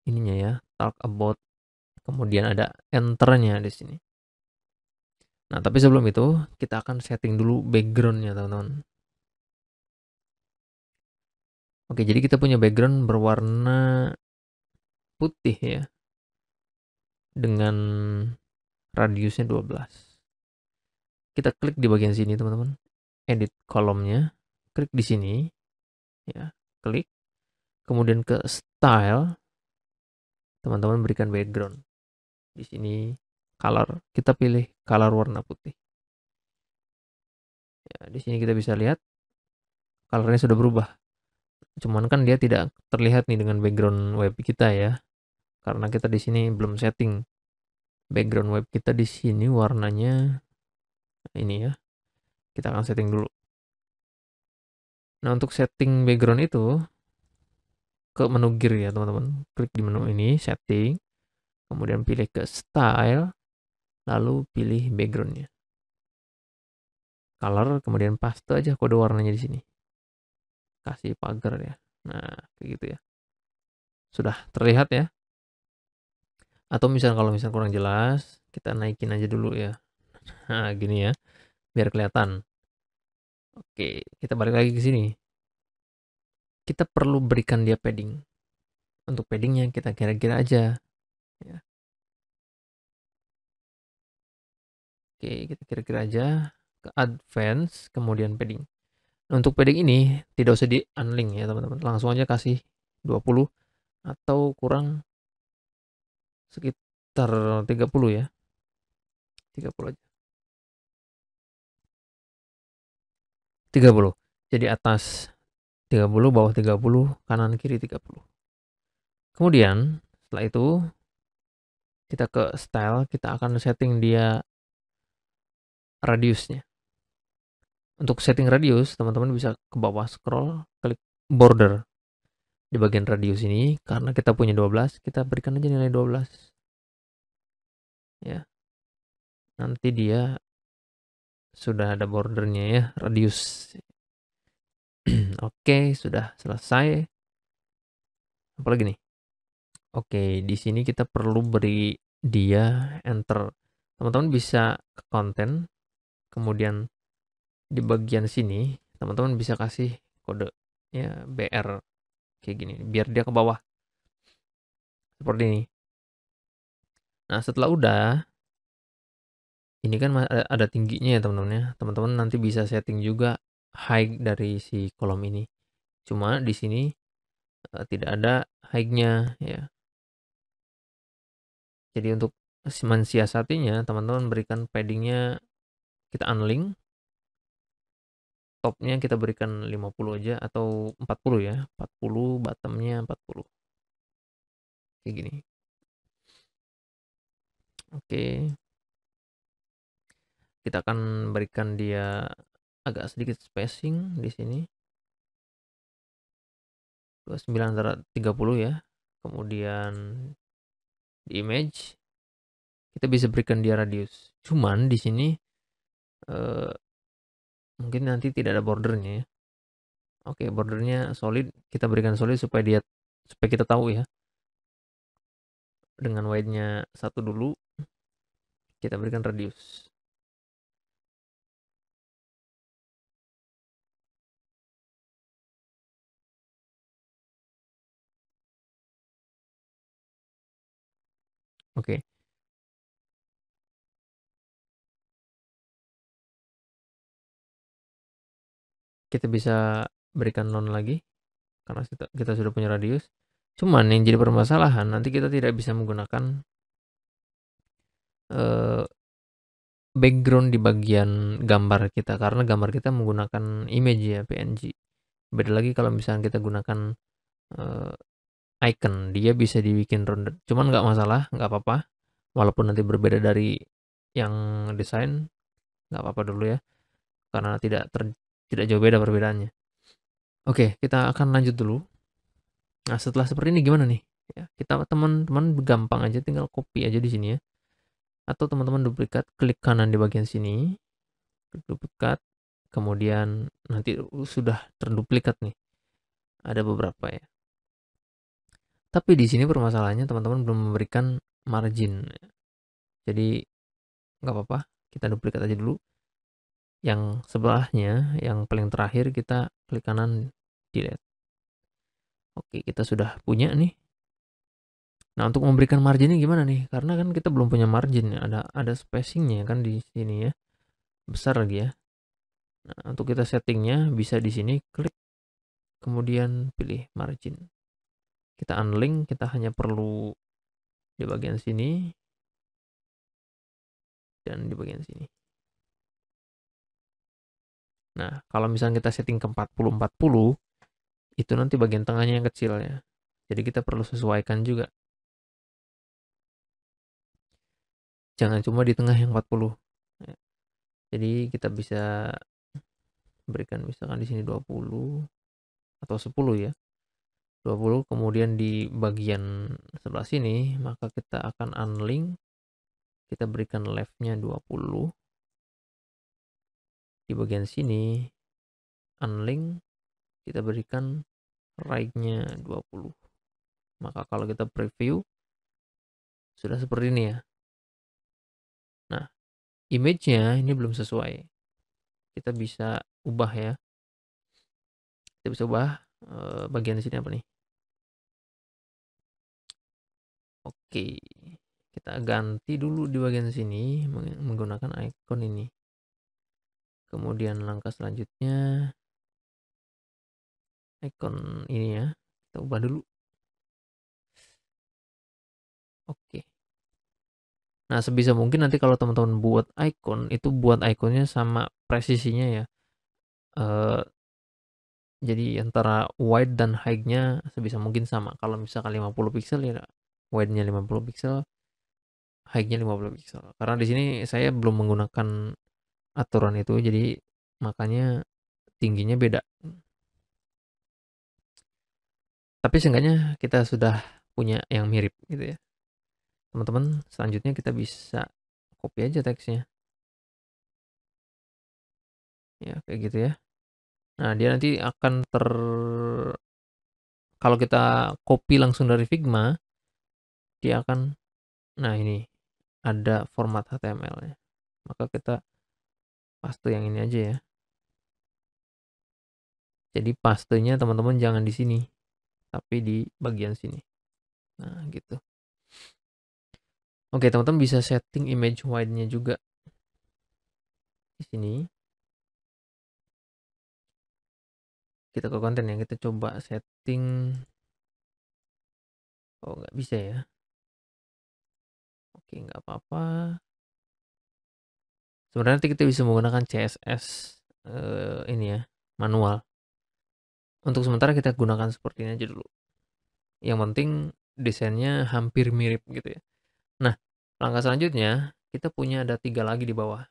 ininya ya, talk about, kemudian ada enternya di sini. Nah, tapi sebelum itu kita akan setting dulu backgroundnya teman-teman. Oke, jadi kita punya background berwarna putih ya, dengan radiusnya 12. Kita klik di bagian sini teman-teman, edit kolomnya, klik di sini ya, klik, kemudian ke style, teman-teman berikan background. Di sini color, kita pilih color warna putih. Ya, di sini kita bisa lihat colornya sudah berubah. Cuman kan dia tidak terlihat nih dengan background web kita ya, karena kita di sini belum setting. Background web kita di sini warnanya ini ya. Kita akan setting dulu. Nah, untuk setting background itu ke menu gear ya, teman-teman. Klik di menu ini, setting, kemudian pilih ke style, lalu pilih backgroundnya. Color, kemudian paste aja kode warnanya di sini. Kasih pagar ya. Nah, kayak gitu ya. Sudah terlihat ya. Atau kalau misalnya kurang jelas, kita naikin aja dulu ya. Nah, gini ya, biar kelihatan. Oke, kita balik lagi ke sini. Kita perlu berikan dia padding. Untuk paddingnya kita kira-kira aja. Ya. Oke, kita kira-kira aja ke advance, kemudian padding. Nah, untuk padding ini tidak usah di unlink ya teman-teman. Langsung aja kasih 20 atau kurang sekitar 30 ya. 30 aja. 30. Jadi atas 30, bawah 30, kanan kiri 30. Kemudian setelah itu kita ke style, kita akan setting dia radiusnya. Untuk setting radius, teman-teman bisa ke bawah scroll, klik border di bagian radius ini. Karena kita punya 12, kita berikan aja nilai 12. Ya, nanti dia sudah ada bordernya ya, radius. Oke, sudah selesai. Apalagi nih? Oke, di sini kita perlu beri dia enter. Teman-teman bisa ke konten, kemudian di bagian sini teman-teman bisa kasih kode ya BR kayak gini biar dia ke bawah seperti ini. Nah, setelah udah ini kan ada tingginya ya teman-teman ya. Teman-teman nanti bisa setting juga height dari si kolom ini. Cuma di sini tidak ada height-nya ya. Jadi untuk mensiasatinya teman-teman berikan paddingnya kita unlink, topnya kita berikan 50 aja atau 40 ya, 40, bottomnya 40 kayak gini. Oke, kita akan berikan dia agak sedikit spacing di sini, 29 antara 30 ya. Kemudian di image kita bisa berikan dia radius. Cuman di sini eh, mungkin nanti tidak ada bordernya ya. Oke, bordernya solid, kita berikan solid supaya kita tahu ya. Dengan width-nya 1 dulu, kita berikan radius. Oke, kita bisa berikan none lagi karena kita sudah punya radius. Cuman yang jadi permasalahan nanti kita tidak bisa menggunakan eh, background di bagian gambar kita karena gambar kita menggunakan image ya PNG. Beda lagi kalau misalnya kita gunakan eh, icon, dia bisa dibikin rounded. Cuman nggak masalah, nggak apa-apa. Walaupun nanti berbeda dari yang desain, nggak apa-apa dulu ya, karena tidak jauh beda perbedaannya. Oke, kita akan lanjut dulu. Nah, setelah seperti ini gimana nih? Ya, kita teman-teman gampang aja, tinggal copy aja di sini ya. Atau teman-teman duplikat, klik kanan di bagian sini, klik duplikat, kemudian nanti sudah terduplikat nih. Ada beberapa ya. Tapi di sini permasalahannya teman-teman belum memberikan margin. Jadi nggak apa-apa, kita duplikat aja dulu. Yang sebelahnya, yang paling terakhir kita klik kanan delete. Oke, kita sudah punya nih. Nah, untuk memberikan marginnya gimana nih? Karena kan kita belum punya margin ya, ada spacingnya kan di sini ya. Besar lagi ya. Nah, untuk kita settingnya bisa di sini klik kemudian pilih margin. Kita unlink, kita hanya perlu di bagian sini dan di bagian sini. Nah, kalau misalnya kita setting ke 40-40, itu nanti bagian tengahnya yang kecil ya. Jadi kita perlu sesuaikan juga. Jangan cuma di tengah yang 40. Ya. Jadi kita bisa berikan misalkan di sini 20 atau 10 ya. 20 kemudian di bagian sebelah sini maka kita akan unlink, kita berikan left-nya 20. Di bagian sini unlink, kita berikan right-nya 20. Maka kalau kita preview sudah seperti ini ya. Nah, image-nya ini belum sesuai. Kita bisa ubah ya. Kita bisa ubah bagian sini apa nih? Oke. Kita ganti dulu di bagian sini menggunakan icon ini. Kemudian langkah selanjutnya icon ini ya. Kita ubah dulu. Oke. Nah, sebisa mungkin nanti kalau teman-teman buat icon, itu buat iconnya sama presisinya ya. Eh, jadi antara wide dan height-nya sebisa mungkin sama. Kalau misalkan 50 pixel ya wide-nya 50 pixel, height-nya 50 pixel. Karena di sini saya belum menggunakan aturan itu, jadi makanya tingginya beda. Tapi seenggaknya kita sudah punya yang mirip gitu ya. Teman-teman, selanjutnya kita bisa copy aja teksnya. Ya, kayak gitu ya. Nah, dia nanti akan kalau kita copy langsung dari Figma, dia akan, nah ini, ada format HTML-nya. Maka kita paste yang ini aja ya. Jadi pastenya teman-teman jangan di sini, tapi di bagian sini. Nah, gitu. Oke, teman-teman bisa setting image wide-nya juga di sini. Kita ke konten ya, kita coba setting. Oh, nggak bisa ya. Oke, nggak apa-apa. Sebenarnya nanti kita bisa menggunakan CSS ini ya, manual. Untuk sementara kita gunakan seperti ini aja dulu. Yang penting desainnya hampir mirip gitu ya. Nah, langkah selanjutnya kita punya ada 3 lagi di bawah.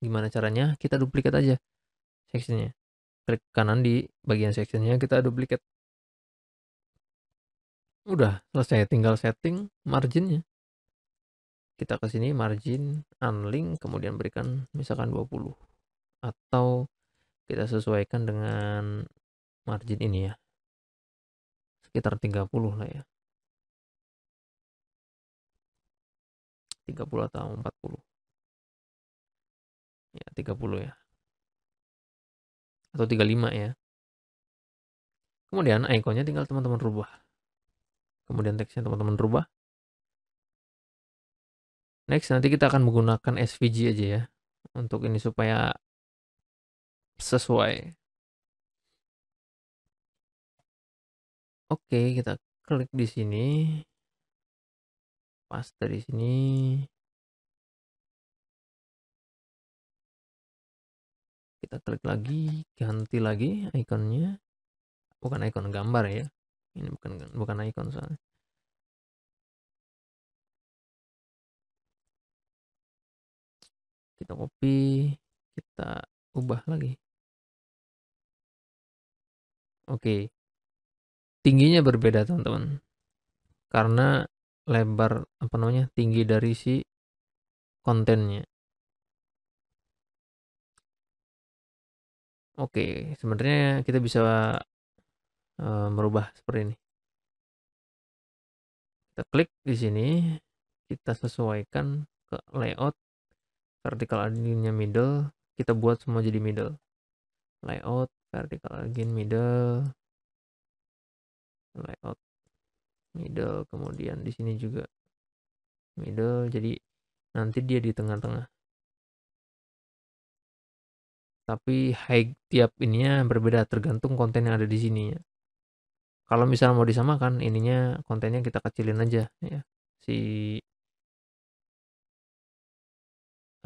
Gimana caranya? Kita duplikat aja sectionnya. Klik kanan di bagian sectionnya, kita duplikat. Udah selesai, tinggal setting marginnya. Kita ke sini margin, unlink, kemudian berikan misalkan 20. Atau kita sesuaikan dengan margin ini ya. Sekitar 30 lah ya. 30 atau 40. Ya, 30 ya. Atau 35 ya. Kemudian ikonnya tinggal teman-teman rubah. Kemudian teksnya teman-teman rubah. Next, nanti kita akan menggunakan SVG aja ya. Untuk ini supaya sesuai. Oke, kita klik di sini. Paste di sini. Kita klik lagi, ganti lagi ikonnya. Bukan ikon gambar ya. Ini bukan ikon soalnya. Kita copy, kita ubah lagi. Oke. Tingginya berbeda, teman-teman. Karena lebar apa namanya? Tinggi dari si kontennya. Oke, sebenarnya kita bisa merubah seperti ini. Kita klik di sini, kita sesuaikan ke layout, vertical align-nya middle, kita buat semua jadi middle. Layout, vertical align middle, layout middle, kemudian di sini juga middle, jadi nanti dia di tengah-tengah. Tapi height tiap ininya berbeda tergantung konten yang ada di sini ya. Kalau misalnya mau disamakan, ininya kontennya kita kecilin aja ya. Si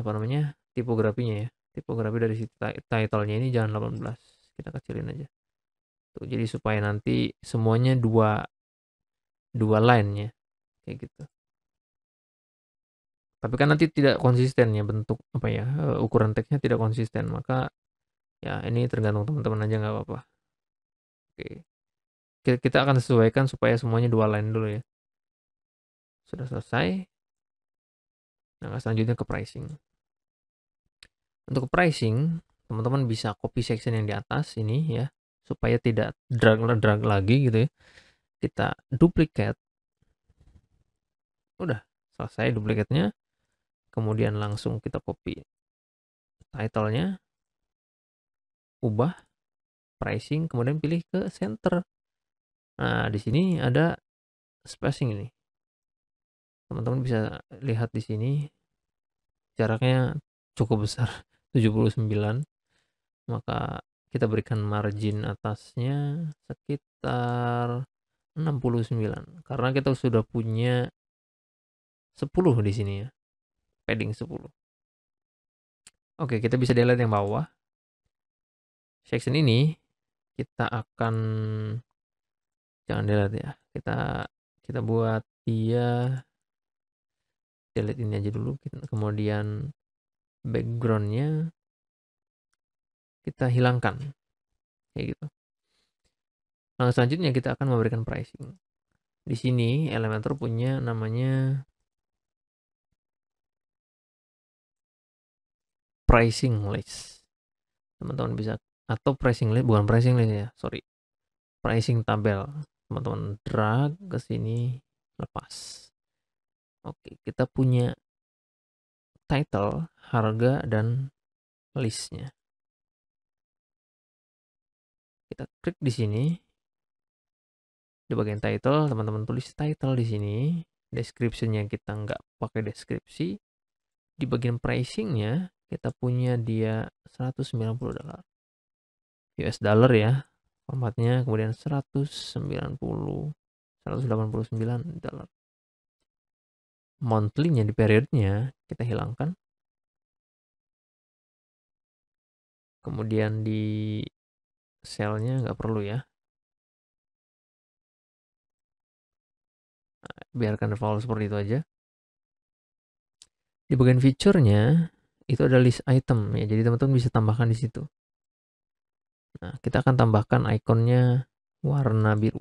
apa namanya? Tipografinya ya. Tipografi dari si title-nya ini jangan 18. Kita kecilin aja. Tuh, jadi supaya nanti semuanya dua line ya. Kayak gitu. Tapi kan nanti tidak konsisten ya bentuk apa ya? Ukuran teksnya tidak konsisten, maka ya ini tergantung teman-teman aja nggak apa-apa. Oke. Kita akan sesuaikan supaya semuanya dua line dulu ya. Sudah selesai. Nah, selanjutnya ke pricing. Untuk pricing, teman-teman bisa copy section yang di atas ini ya, supaya tidak drag lagi gitu ya. Kita duplicate. Udah selesai duplicate-nya. Kemudian langsung kita copy title-nya, ubah pricing, kemudian pilih ke center. Nah, di sini ada spacing ini. Teman-teman bisa lihat di sini jaraknya cukup besar, 79. Maka kita berikan margin atasnya sekitar 69 karena kita sudah punya 10 di sini ya, padding 10. Oke, kita bisa delete yang bawah. Section ini kita akan jangan delete ya. Kita buat dia delete ini aja dulu. Kemudian backgroundnya kita hilangkan, kayak gitu. Langkah selanjutnya kita akan memberikan pricing. Di sini Elementor punya namanya pricing list. Teman-teman bisa, atau pricing list, bukan pricing list ya, sorry. Pricing tabel. Teman-teman drag ke sini, lepas. Oke, kita punya title, harga, dan listnya. Kita klik di sini. Di bagian title, teman-teman tulis title di sini. Description-nya kita nggak pakai deskripsi. Di bagian pricing-nya, kita punya dia $190. US dollar ya. Formatnya kemudian 189 dolar. Monthly-nya di periodnya kita hilangkan. Kemudian di sel-nya nggak perlu ya. Biarkan default seperti itu aja. Di bagian feature-nya itu ada list item ya. Jadi teman-teman bisa tambahkan di situ. Nah, kita akan tambahkan ikonnya warna biru.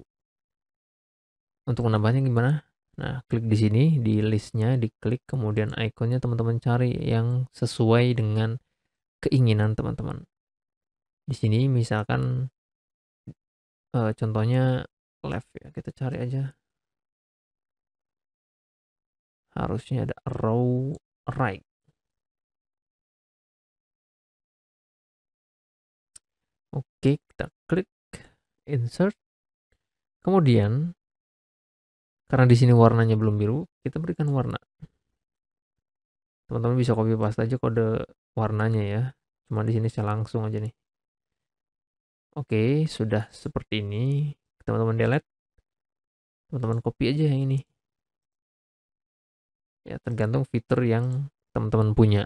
Untuk menambahnya gimana? Nah, klik di sini, di listnya, diklik, kemudian ikonnya teman-teman cari yang sesuai dengan keinginan teman-teman. Di sini misalkan contohnya left ya, kita cari aja. Harusnya ada row right. Oke, kita klik insert. Kemudian karena di sini warnanya belum biru, kita berikan warna. Teman-teman bisa copy paste aja kode warnanya ya. Cuma di sini saya langsung aja nih. Oke, sudah seperti ini. Teman-teman delete. Teman-teman copy aja yang ini. Ya, tergantung fitur yang teman-teman punya.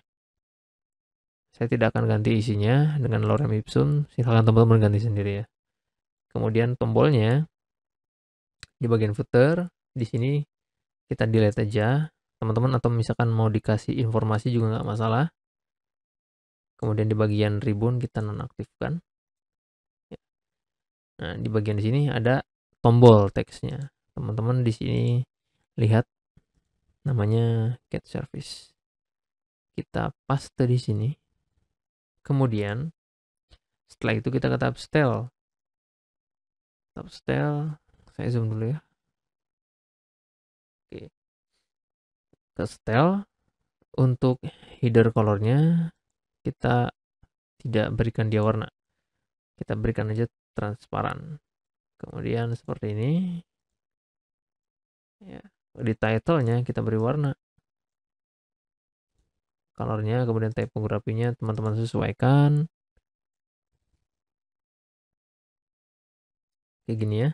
Saya tidak akan ganti isinya dengan lorem ipsum. Silahkan teman-teman ganti sendiri ya. Kemudian tombolnya di bagian footer. Di sini kita delete aja. Teman-teman atau misalkan mau dikasih informasi juga nggak masalah. Kemudian di bagian ribbon kita nonaktifkan. Nah, di bagian di sini ada tombol teksnya. Teman-teman di sini lihat namanya get service. Kita paste di sini. Kemudian setelah itu kita ke tab style. Tab style, saya zoom dulu ya. Oke. Ke style, untuk header colornya kita tidak berikan dia warna. Kita berikan aja transparan. Kemudian seperti ini. Ya. Di title-nya kita beri warna. Colornya, kemudian typografinya teman-teman sesuaikan. Kayak gini ya.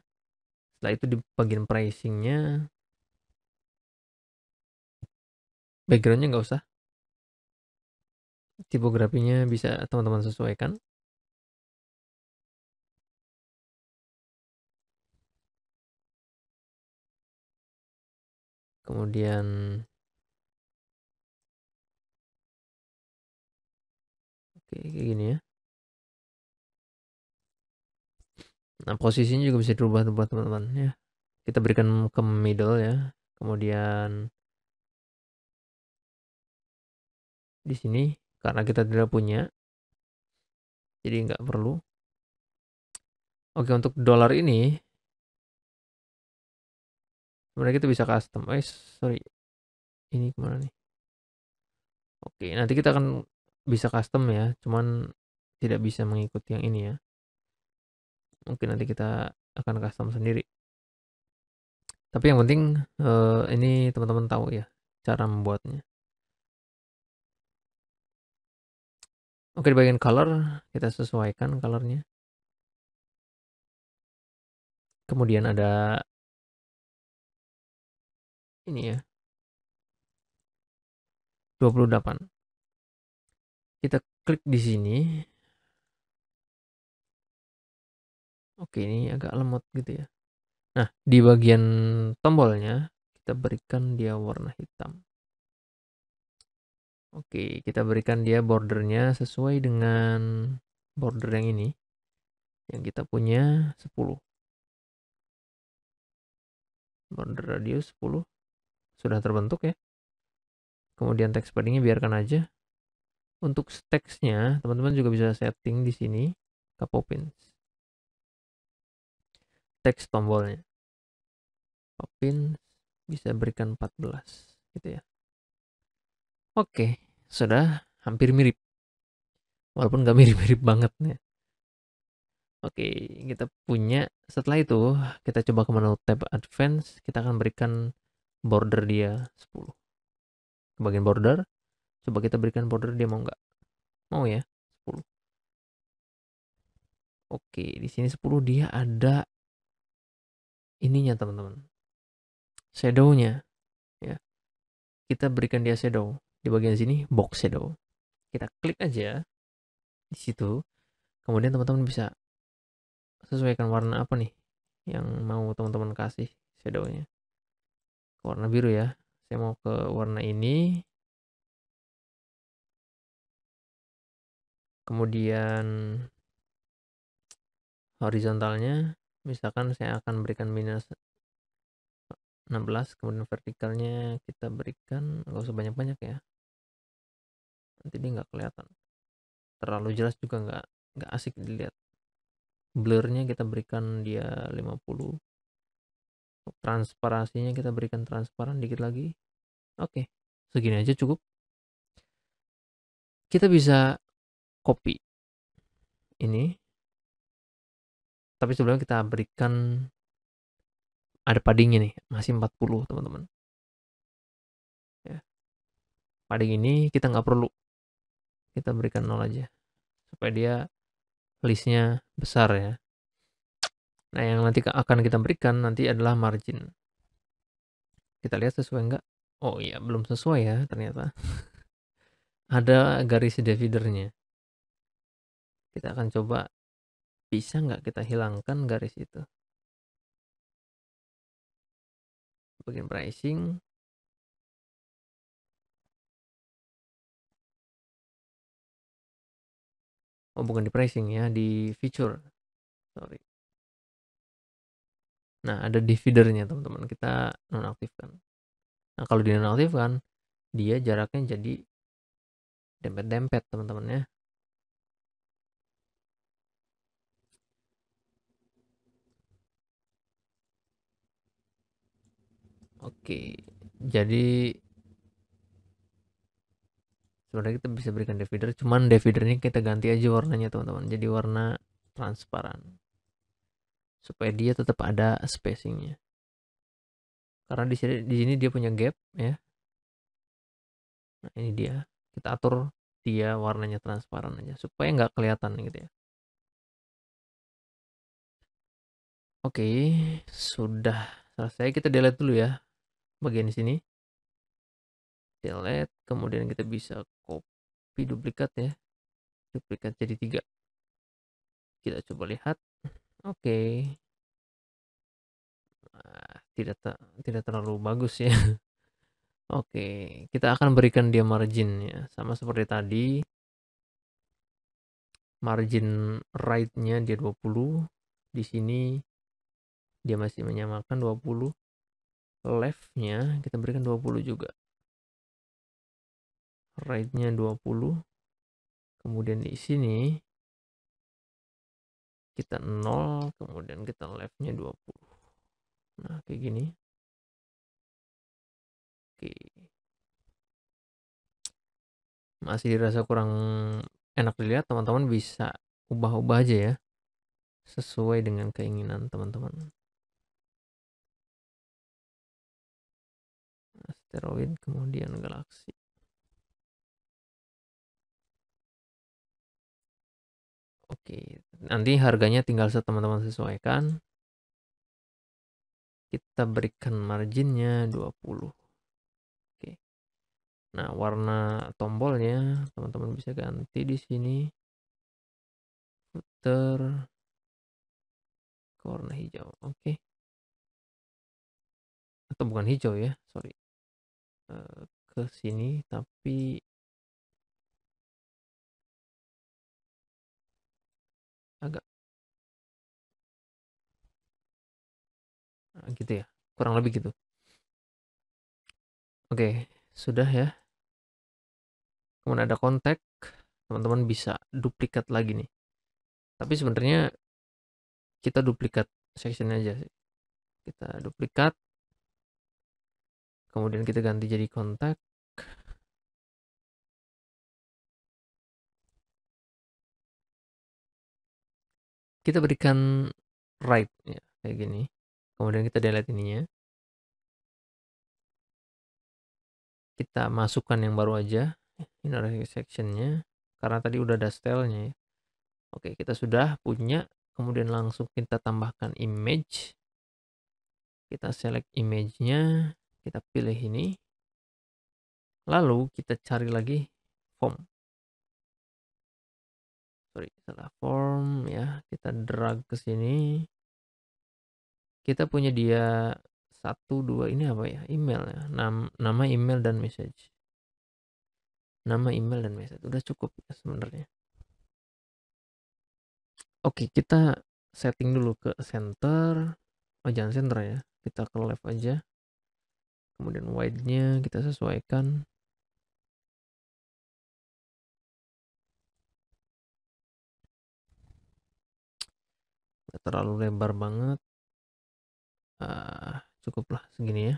Setelah itu di bagian pricing-nya, background-nya nggak usah. Tipografinya bisa teman-teman sesuaikan. Kemudian oke, kayak gini ya. Nah, posisinya juga bisa dirubah-ubah teman-teman ya. Kita berikan ke middle ya. Kemudian di sini karena kita tidak punya, jadi nggak perlu. Oke, untuk dolar ini sebenarnya kita bisa custom. Sorry, ini kemana nih? Oke, nanti kita akan bisa custom ya, cuman tidak bisa mengikuti yang ini ya. Mungkin nanti kita akan custom sendiri. Tapi yang penting ini teman-teman tahu ya cara membuatnya. Oke, di bagian color kita sesuaikan colornya. Kemudian ada ini ya, 28. Kita klik di sini. Oke, ini agak lemot gitu ya. Nah, di bagian tombolnya kita berikan dia warna hitam. Oke, kita berikan dia bordernya sesuai dengan border yang ini, yang kita punya 10. Border radius 10 sudah terbentuk ya. Kemudian text paddingnya biarkan aja. Untuk teksnya, teman-teman juga bisa setting di sini, Capopins. Teks tombolnya. Popins bisa berikan 14 gitu ya. Oke, sudah hampir mirip. Walaupun nggak mirip-mirip banget ya. Oke, kita punya. Setelah itu, kita coba ke menu tab advance. Kita akan berikan border dia 10. Ke bagian border, coba kita berikan border dia mau nggak? Mau ya, 10. Oke, di sini 10 dia ada ininya teman-teman. Shadow-nya ya. Kita berikan dia shadow. Di bagian sini box shadow. Kita klik aja di situ. Kemudian teman-teman bisa sesuaikan warna apa nih yang mau teman-teman kasih shadownya. Warna biru ya. Saya mau ke warna ini. Kemudian horizontalnya misalkan saya akan berikan minus 16, kemudian vertikalnya kita berikan nggak usah banyak-banyak ya, nanti dia nggak kelihatan, terlalu jelas juga nggak asik dilihat. Blurnya kita berikan dia 50, transparasinya kita berikan transparan dikit lagi. Oke, segini aja cukup. Kita bisa copy ini, tapi sebelumnya kita berikan ada paddingnya nih, masih 40 teman-teman ya. Padding ini kita nggak perlu, kita berikan 0 aja supaya dia listnya besar ya. Nah, yang nanti akan kita berikan nanti adalah margin. Kita lihat sesuai enggak? Oh iya, belum sesuai ya ternyata. Ada garis dividernya. Kita akan coba bisa nggak kita hilangkan garis itu. Bagian pricing. Oh, bukan di pricing ya, di feature. Sorry. Nah, ada dividernya teman-teman. Kita nonaktifkan. Nah, kalau dinonaktifkan, dia jaraknya jadi dempet-dempet teman-teman ya. Oke, jadi sebenarnya kita bisa berikan divider, cuman dividernya kita ganti aja warnanya teman-teman, jadi warna transparan supaya dia tetap ada spacingnya. Karena di sini dia punya gap ya. Nah, ini dia. Kita atur dia warnanya transparan aja supaya nggak kelihatan gitu ya. Oke, sudah selesai. Kita delete dulu ya bagian di sini. Delete, kemudian kita bisa copy duplikat ya. Duplikat jadi 3. Kita coba lihat. Oke. Tidak terlalu bagus ya. Oke, kita akan berikan dia margin ya. Sama seperti tadi. Margin right-nya dia 20. Di sini dia masih menyamakan 20. Left-nya kita berikan 20 juga. Right-nya 20. Kemudian di sini kita 0, kemudian kita left-nya 20. Nah, kayak gini. Oke. Masih dirasa kurang enak dilihat, teman-teman bisa ubah-ubah aja ya. Sesuai dengan keinginan teman-teman. Asteroid, kemudian galaksi. Oke, nanti harganya tinggal teman-teman sesuaikan. Kita berikan marginnya 20. Oke. Nah, warna tombolnya teman-teman bisa ganti di sini. Footer ke warna hijau. Oke. Atau bukan hijau ya, sorry. Ke sini tapi agak gitu ya, kurang lebih gitu. Oke, sudah ya. Kemudian ada kontak, teman-teman bisa duplikat lagi nih. Tapi sebenarnya kita duplikat section aja sih. Kita duplikat, kemudian kita ganti jadi kontak. Kita berikan right ya, kayak gini. Kemudian kita delete ininya. Kita masukkan yang baru aja, inner sectionnya, karena tadi udah ada stylenya ya. Oke, kita sudah punya. Kemudian langsung kita tambahkan image. Kita select image-nya, kita pilih ini. Lalu kita cari lagi form. Sorry, salah form ya. Kita drag ke sini. Kita punya dia 1, 2, ini apa ya? Email ya. Nama email dan message. Nama email dan message. Udah cukup ya sebenarnya. Oke, kita setting dulu ke center. Oh, jangan center ya. Kita ke left aja. Kemudian wide-nya kita sesuaikan. Nggak terlalu lebar banget. Cukuplah segini ya.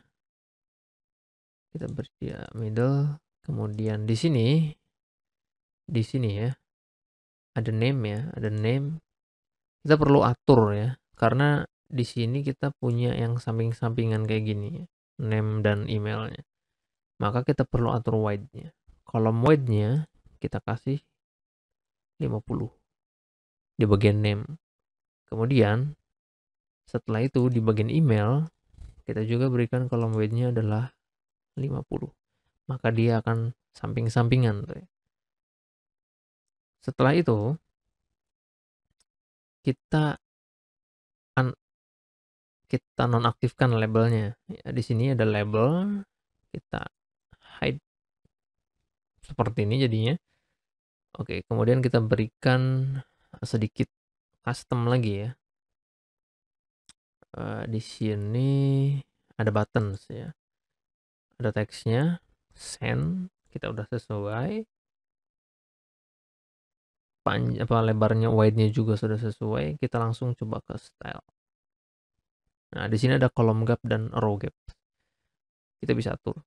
Kita beri dia middle. Kemudian di sini ya, ada name ya, ada name. Kita perlu atur ya, karena di sini kita punya yang samping-sampingan kayak gini ya, name dan emailnya. Maka kita perlu atur wide-nya. Kolom wide-nya kita kasih 50 di bagian name. Kemudian setelah itu di bagian email kita juga berikan kolom wide-nya adalah 50. Maka dia akan samping-sampingan. Setelah itu kita nonaktifkan labelnya. Ya, di sini ada label, kita hide seperti ini jadinya. Oke, kemudian kita berikan sedikit custom lagi ya. Di sini ada buttons ya. Ada teksnya, send, kita udah sesuai. Lebarnya, wide-nya juga sudah sesuai. Kita langsung coba ke style. Nah, di sini ada column gap dan row gap. Kita bisa atur.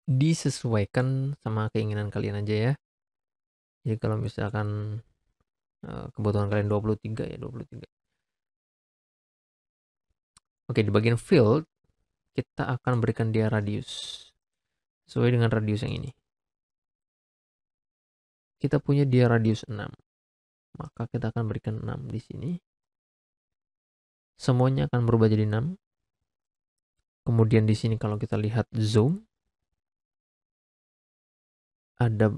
Disesuaikan sama keinginan kalian aja ya. Jadi kalau misalkan kebutuhan kalian 23 ya 23. Oke, di bagian field kita akan berikan dia radius sesuai dengan radius yang ini. Kita punya dia radius 6. Maka kita akan berikan 6 di sini. Semuanya akan berubah jadi 6. Kemudian di sini kalau kita lihat zoom, ada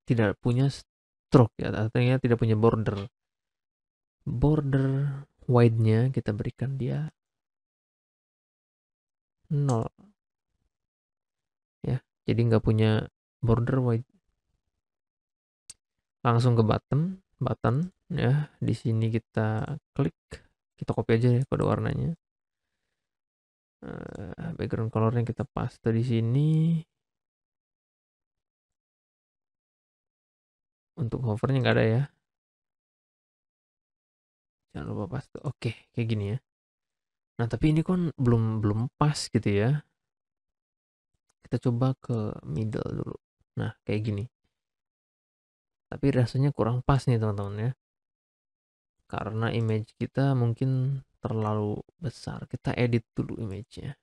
tidak punya stroke ya, artinya tidak punya border. Border wide-nya kita berikan dia 0. Ya, jadi nggak punya border wide. Langsung ke button ya. Di sini kita klik, kita copy aja ya kode warnanya. Background colornya kita paste di sini. Untuk hovernya nggak ada ya. Jangan lupa paste. Oke, kayak gini ya. Nah, tapi ini kan belum pas gitu ya. Kita coba ke middle dulu. Nah, kayak gini. Tapi rasanya kurang pas nih teman-teman ya. Karena image kita mungkin terlalu besar. Kita edit dulu image-nya.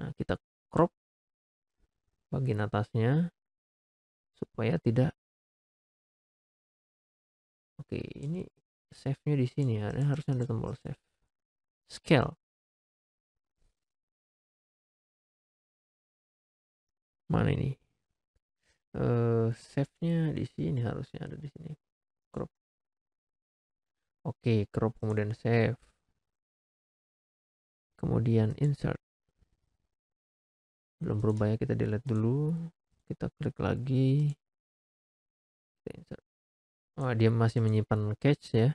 Nah, kita crop bagian atasnya supaya tidak. Oke, ini save-nya di sini ya. Ini harusnya ada tombol save. Scale. Mana ini? Save-nya di sini, harusnya ada di sini. Crop. Oke, crop kemudian save. Kemudian insert. Belum berubah ya, kita delete dulu. kita klik lagi, kita insert. Oh, dia masih menyimpan cache ya.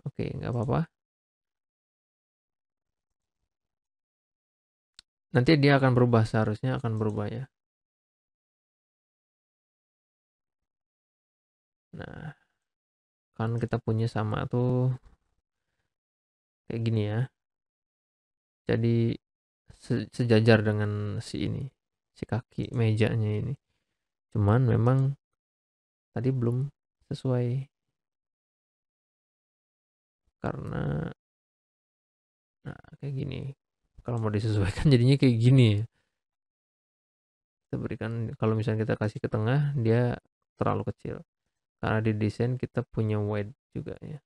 Oke, nggak apa-apa. Nanti dia akan berubah, seharusnya akan berubah ya. Nah, kan kita punya sama tuh kayak gini ya. Jadi sejajar dengan si ini, si kaki mejanya ini. Cuman memang tadi belum sesuai karena nah kayak gini. Kalau mau disesuaikan jadinya kayak gini ya. Kita berikan kalau misalnya kita kasih ke tengah dia terlalu kecil. Karena di desain kita punya wide juga ya.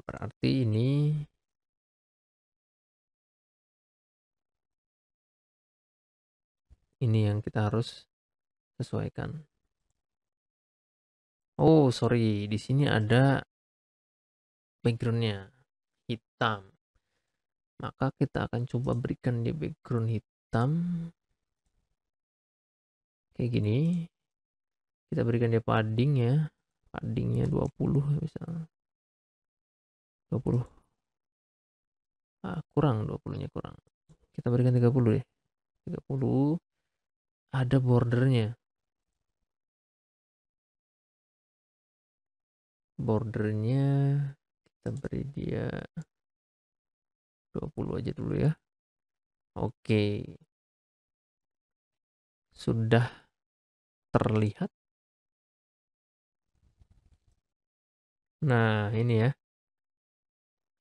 Berarti ini yang kita harus sesuaikan. Oh, sorry, di sini ada backgroundnya hitam. Maka kita akan coba berikan dia background hitam kayak gini. Kita berikan dia padding ya. Paddingnya 20 misalnya. 20. Kurang 20-nya kurang. Kita berikan 30 deh. 30. Ada bordernya. Bordernya kita beri dia 20 aja dulu ya. Oke. Sudah terlihat. Nah, ini ya.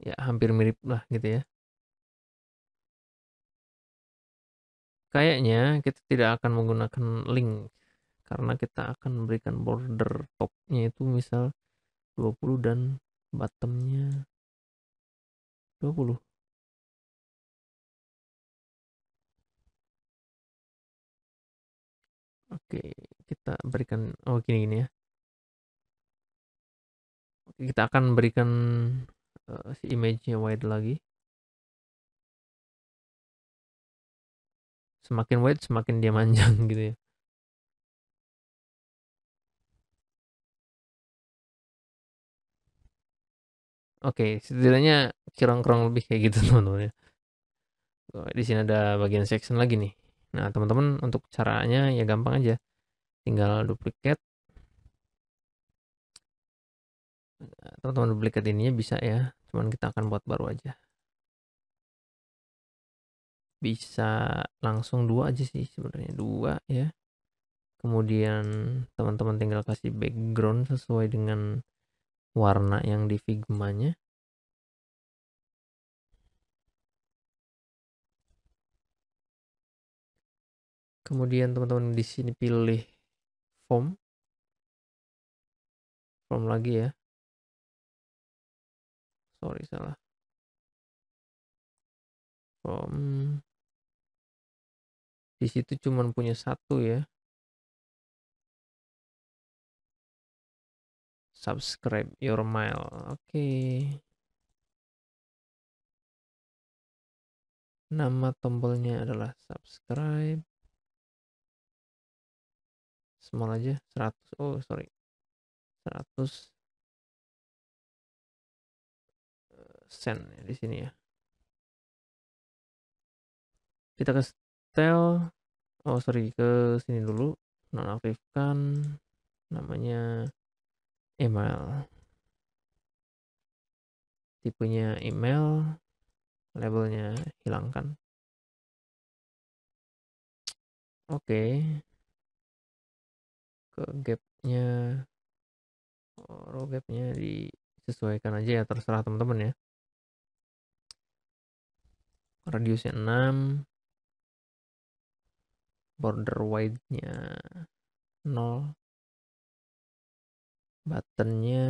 Ya, hampir mirip lah gitu ya. Kayaknya kita tidak akan menggunakan link karena kita akan memberikan border topnya itu misal 20 dan bottomnya 20. Oke, kita berikan gini ya. Oke, kita akan berikan si image-nya wide lagi. Semakin wide semakin dia manjang gitu ya. Oke, setidaknya kurang lebih kayak gitu teman-teman ya. Di sini ada bagian section lagi nih. Nah, teman-teman untuk caranya ya gampang aja. Tinggal duplicate. Teman-teman duplicate ininya bisa ya. Cuman kita akan buat baru aja. Bisa langsung 2 aja sih sebenarnya. 2 ya. Kemudian teman-teman tinggal kasih background sesuai dengan warna yang di Figma-nya. Kemudian teman-teman di sini pilih form lagi ya. Sorry salah. Form di situ cuman punya satu ya. Subscribe your mail. Oke. Nama tombolnya adalah subscribe. Small aja 100. Oh, sorry. 100 sen ya di sini ya. Kita ke style. Oh, sorry, ke sini dulu. Nonaktifkan namanya email. Tipenya email, labelnya hilangkan. Oke. Ke gapnya, row gapnya disesuaikan aja ya, terserah teman-teman ya. Radiusnya 6, border wide-nya 0, buttonnya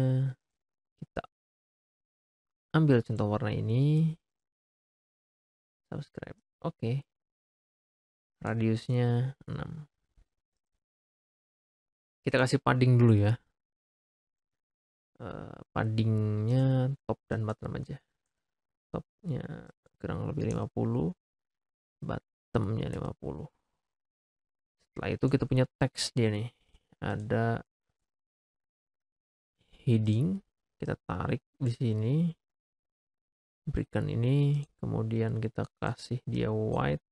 kita ambil contoh warna ini, subscribe. Oke. Radiusnya 6. Kita kasih padding dulu ya. Paddingnya top dan bottom aja. Topnya kurang lebih 50, bottomnya 50. Setelah itu kita punya teks dia nih, ada heading, kita tarik di sini, berikan ini, kemudian kita kasih dia white,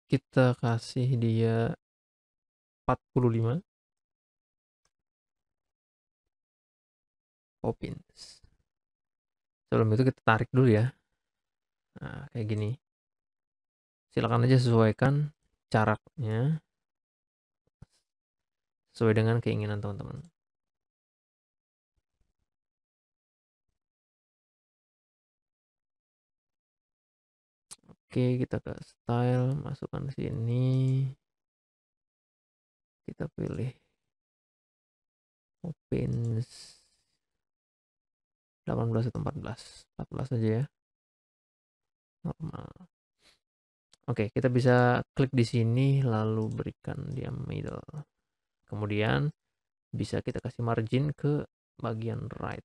kita kasih dia 45, opins. Sebelum itu kita tarik dulu ya. Nah, kayak gini. Silakan aja sesuaikan caranya sesuai dengan keinginan teman-teman. Oke, kita ke style, masukkan sini. Kita pilih opins 18 atau 14. 14 aja ya. Normal. Oke, kita bisa klik di sini lalu berikan dia middle. Kemudian bisa kita kasih margin ke bagian right.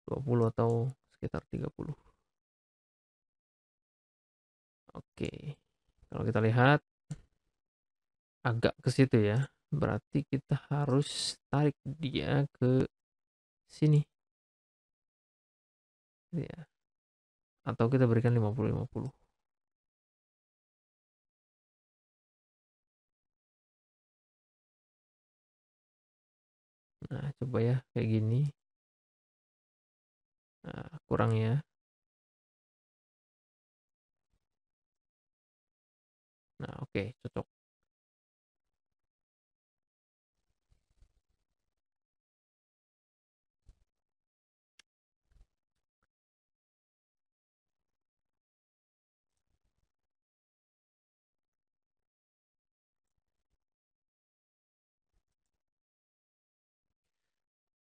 20 atau sekitar 30. Oke. Kalau kita lihat agak ke situ ya. Berarti kita harus tarik dia ke sini. Ya. Atau kita berikan 50-50. Nah, coba ya kayak gini. Nah, kurang ya. Nah, oke, cocok.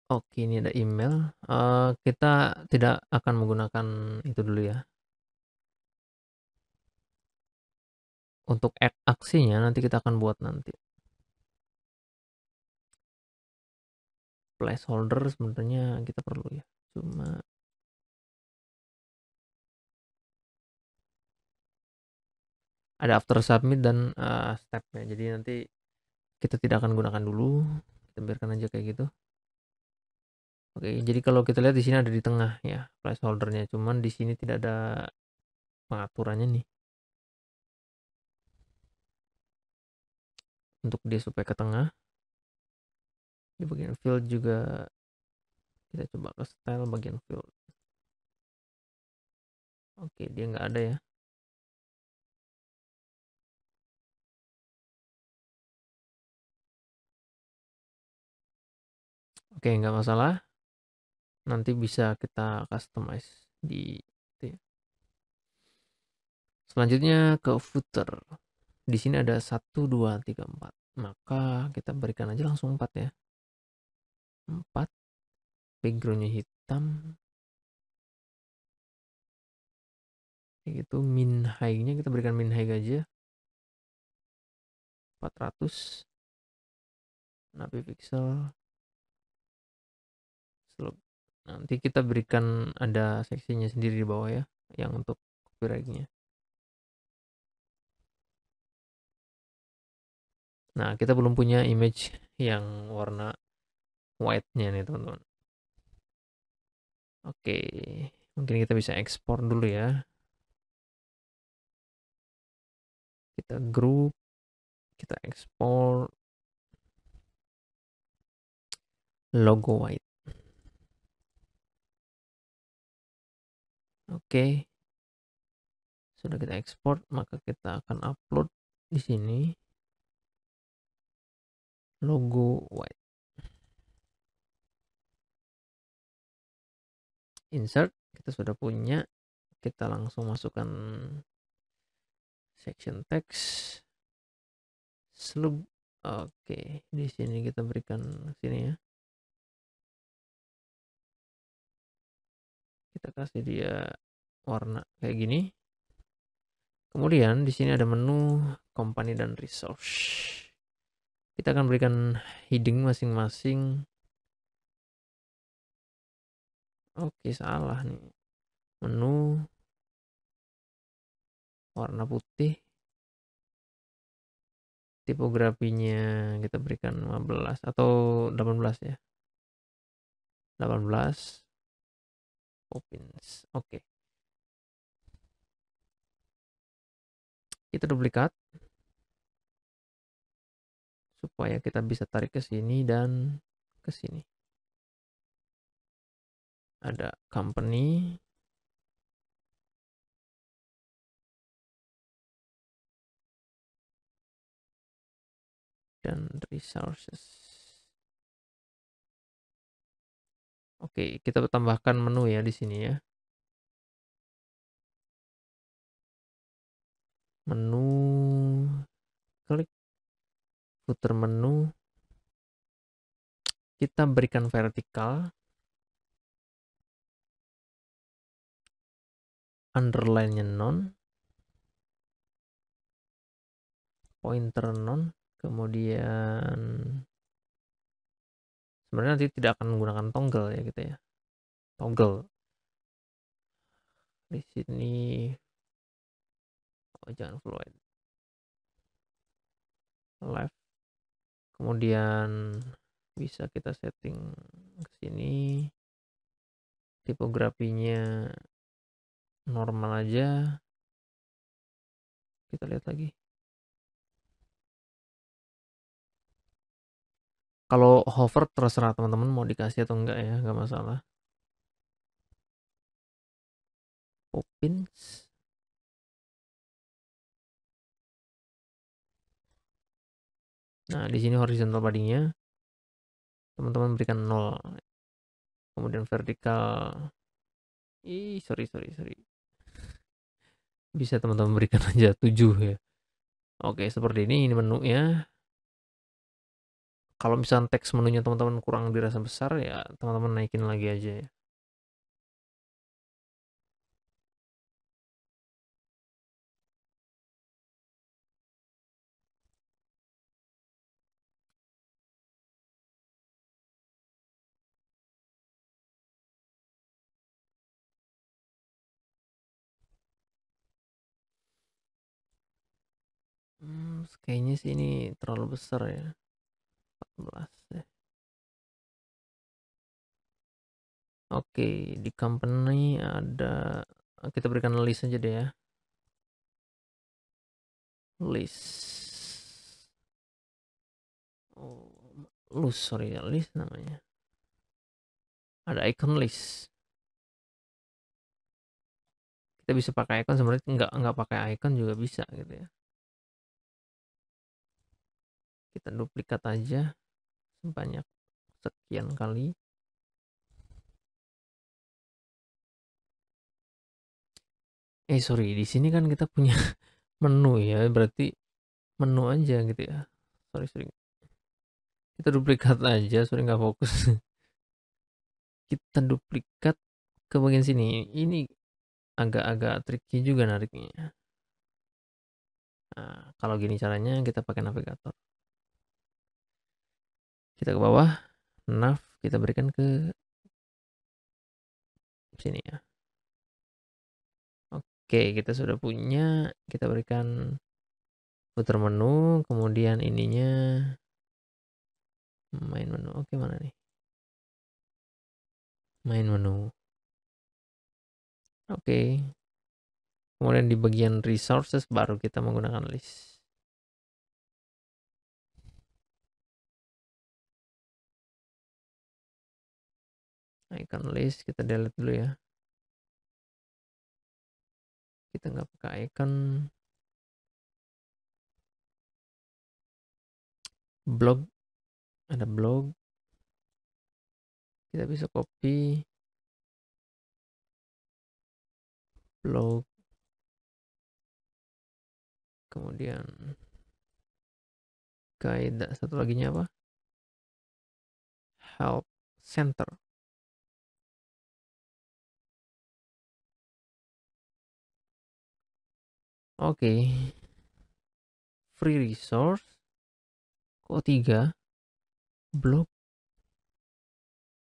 Oke, ini ada email. Kita tidak akan menggunakan itu dulu ya. Untuk aksinya nanti kita akan buat nanti. Placeholder sebenarnya kita perlu ya. Cuma ada after submit dan stepnya. Jadi nanti kita tidak akan gunakan dulu. Kita biarkan aja kayak gitu. Oke, jadi kalau kita lihat di sini ada di tengah ya placeholdernya. Cuman di sini tidak ada pengaturannya nih. Untuk dia supaya ke tengah. Di bagian field juga kita coba ke style bagian field. Oke, dia nggak ada ya. Oke, nggak masalah. Nanti bisa kita customize di itu ya. Selanjutnya ke footer. Di sini ada 1, 2, 3, 4. Maka kita berikan aja langsung 4 ya. 4. Backgroundnya hitam. Kayak gitu. Min high-nya kita berikan min high aja. 400. Napi pixel. Slope. Nanti kita berikan ada seksinya sendiri di bawah ya. Yang untuk copyright-nya. Nah, kita belum punya image yang warna white-nya nih teman-teman. Oke, mungkin kita bisa ekspor dulu ya. Kita group, kita ekspor logo white. Oke. Sudah kita ekspor, maka kita akan upload di sini logo white. Insert, kita sudah punya. Kita langsung masukkan section text. Slug. Oke, di sini kita berikan sini ya. Kita kasih dia warna kayak gini. Kemudian di sini ada menu company dan resource. Kita akan berikan heading masing-masing. Oke, salah nih. Menu warna putih, tipografinya kita berikan 15 atau 18 ya. 18 Poppins. Oke. Kita duplikat supaya kita bisa tarik ke sini dan ke sini. Ada company, dan resources. Oke, kita tambahkan menu ya di sini ya. Menu, klik footer menu, kita berikan vertikal, underline-nya non, pointer non, kemudian sebenarnya nanti tidak akan menggunakan toggle ya kita ya. Toggle di sini, oh jangan fluid, left, kemudian bisa kita setting ke sini, tipografinya normal aja. Kita lihat lagi. Kalau hover terserah teman-teman mau dikasih atau enggak ya, enggak masalah. Poppins. Nah, di sini horizontal paddingnya teman-teman berikan 0. Kemudian vertikal. Sorry. Bisa teman-teman berikan aja 7 ya. Oke, seperti ini menunya. Kalau misalnya teks menunya teman-teman kurang dirasa besar ya, teman-teman naikin lagi aja ya. Kayaknya sih ini terlalu besar ya. 14 ya. Oke, di company ada, kita berikan list aja deh ya. List. Oh, list namanya. Ada icon list. Kita bisa pakai icon, sebenarnya nggak pakai icon juga bisa gitu ya. Kita duplikat aja sebanyak sekian kali. Sorry, di sini kan kita punya menu ya, berarti menu aja gitu ya. Sorry. Kita duplikat aja, sorry nggak fokus. Kita duplikat ke bagian sini. Ini agak-agak tricky juga nariknya. Nah, kalau gini caranya kita pakai navigator. Kita ke bawah, nav kita berikan ke sini ya. Oke, kita sudah punya, kita berikan putar menu, kemudian ininya main menu. Oke, mana nih? Main menu. Oke. Kemudian di bagian resources baru kita menggunakan list. Icon list kita delete dulu ya. Kita nggak pakai icon. Blog, ada blog. Kita bisa copy blog. Kemudian guide, satu lagi apa? Help center. Oke. Free resource. Kok 3? Blog.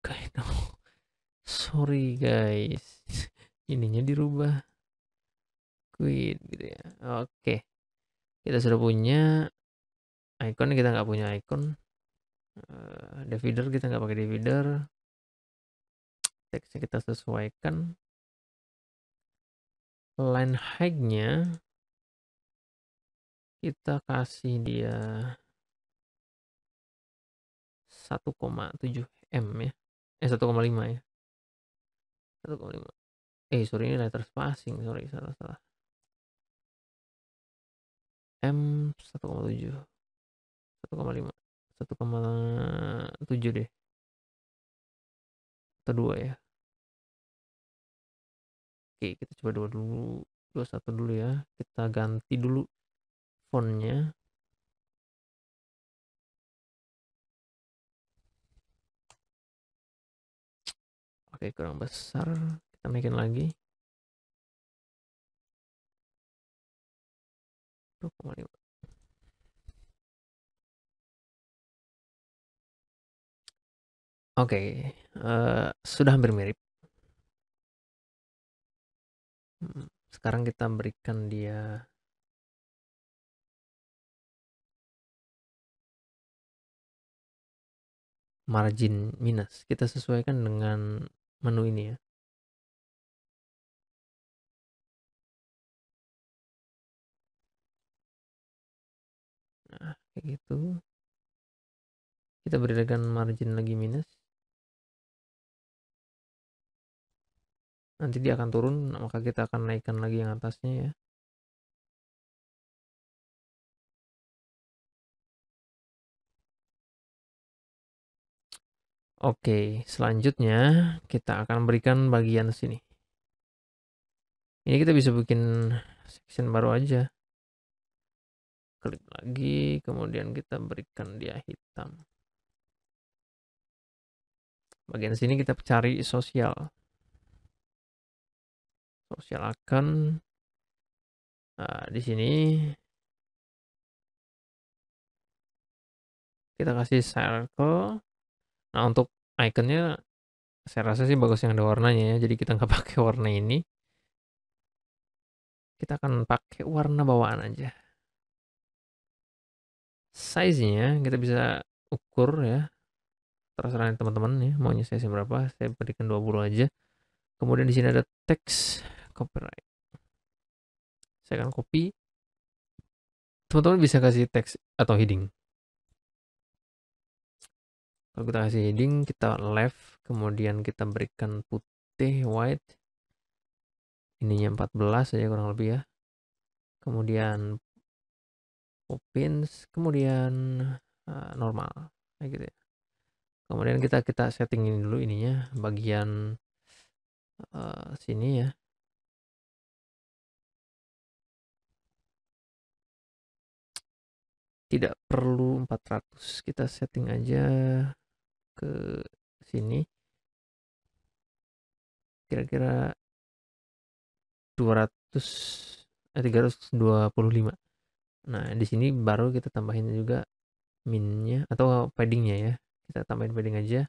Guide. sorry guys. Ininya dirubah quit gitu ya. Oke, kita sudah punya icon, kita nggak punya icon. Divider kita nggak pakai divider. Teksnya kita sesuaikan. Line height-nya kita kasih dia 1,7 m ya. 1,5 ya. 1,5. Sorry, ini letter spacing, sorry, salah. M 1,7. 1,5. 1,7 deh. Atau 2 ya. Oke, kita coba 2 dulu. 21 dulu ya. Kita ganti dulu fontnya. Oke, kurang besar. Kita naikin lagi. 2,5. Oke, sudah hampir mirip. Sekarang kita berikan dia margin minus. Kita sesuaikan dengan menu ini ya. Nah, kayak gitu. Kita berikan margin lagi minus. Nanti dia akan turun, maka kita akan naikkan lagi yang atasnya ya. Oke, selanjutnya kita akan berikan bagian sini. Ini kita bisa bikin section baru aja. Klik lagi, kemudian kita berikan dia hitam. Bagian sini kita cari sosial. Sosial akan di sini kita kasih circle. Nah, untuk iconnya saya rasa sih bagus yang ada warnanya ya. Jadi kita nggak pakai warna ini. Kita akan pakai warna bawaan aja. Size-nya kita bisa ukur ya. Terserah teman-teman ya, maunya size berapa. Saya berikan 20 aja. Kemudian di sini ada teks copyright. Saya akan copy. Teman-teman bisa kasih teks atau heading. Kalau kita kasih heading, kita left, kemudian kita berikan putih, white. Ininya 14 aja kurang lebih ya. Kemudian opins, kemudian normal, kayak gitu ya. Kemudian kita settingin dulu ininya, bagian sini ya. Tidak perlu 400, kita setting aja ke sini. Kira-kira 325. Nah, di sini baru kita tambahin juga minnya atau paddingnya ya. Kita tambahin padding aja,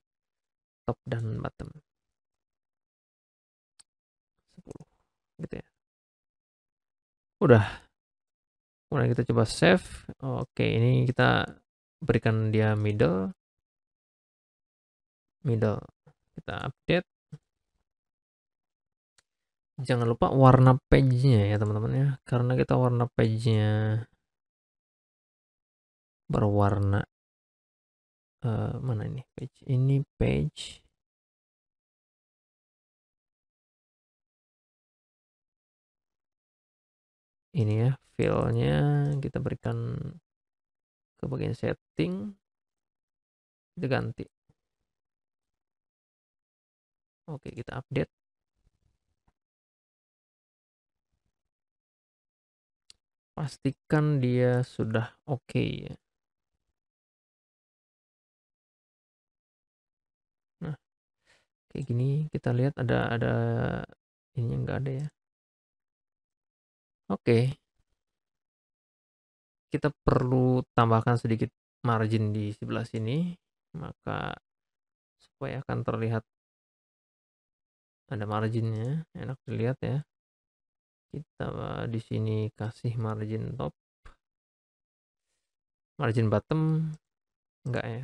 top dan bottom 10 gitu ya. Udah. Kemudian kita coba save. Oke, ini kita berikan dia middle. Kita update. Jangan lupa warna page-nya ya teman-teman ya, karena kita warna page-nya berwarna mana ini page? Ini page ini ya, file-nya kita berikan ke bagian setting, kita ganti. Oke, kita update. Pastikan dia sudah oke ya. Nah, kayak gini kita lihat ada ininya nggak ada ya. Oke. Kita perlu tambahkan sedikit margin di sebelah sini, maka supaya akan terlihat ada marginnya, enak dilihat ya. Kita di sini kasih margin top, margin bottom enggak ya.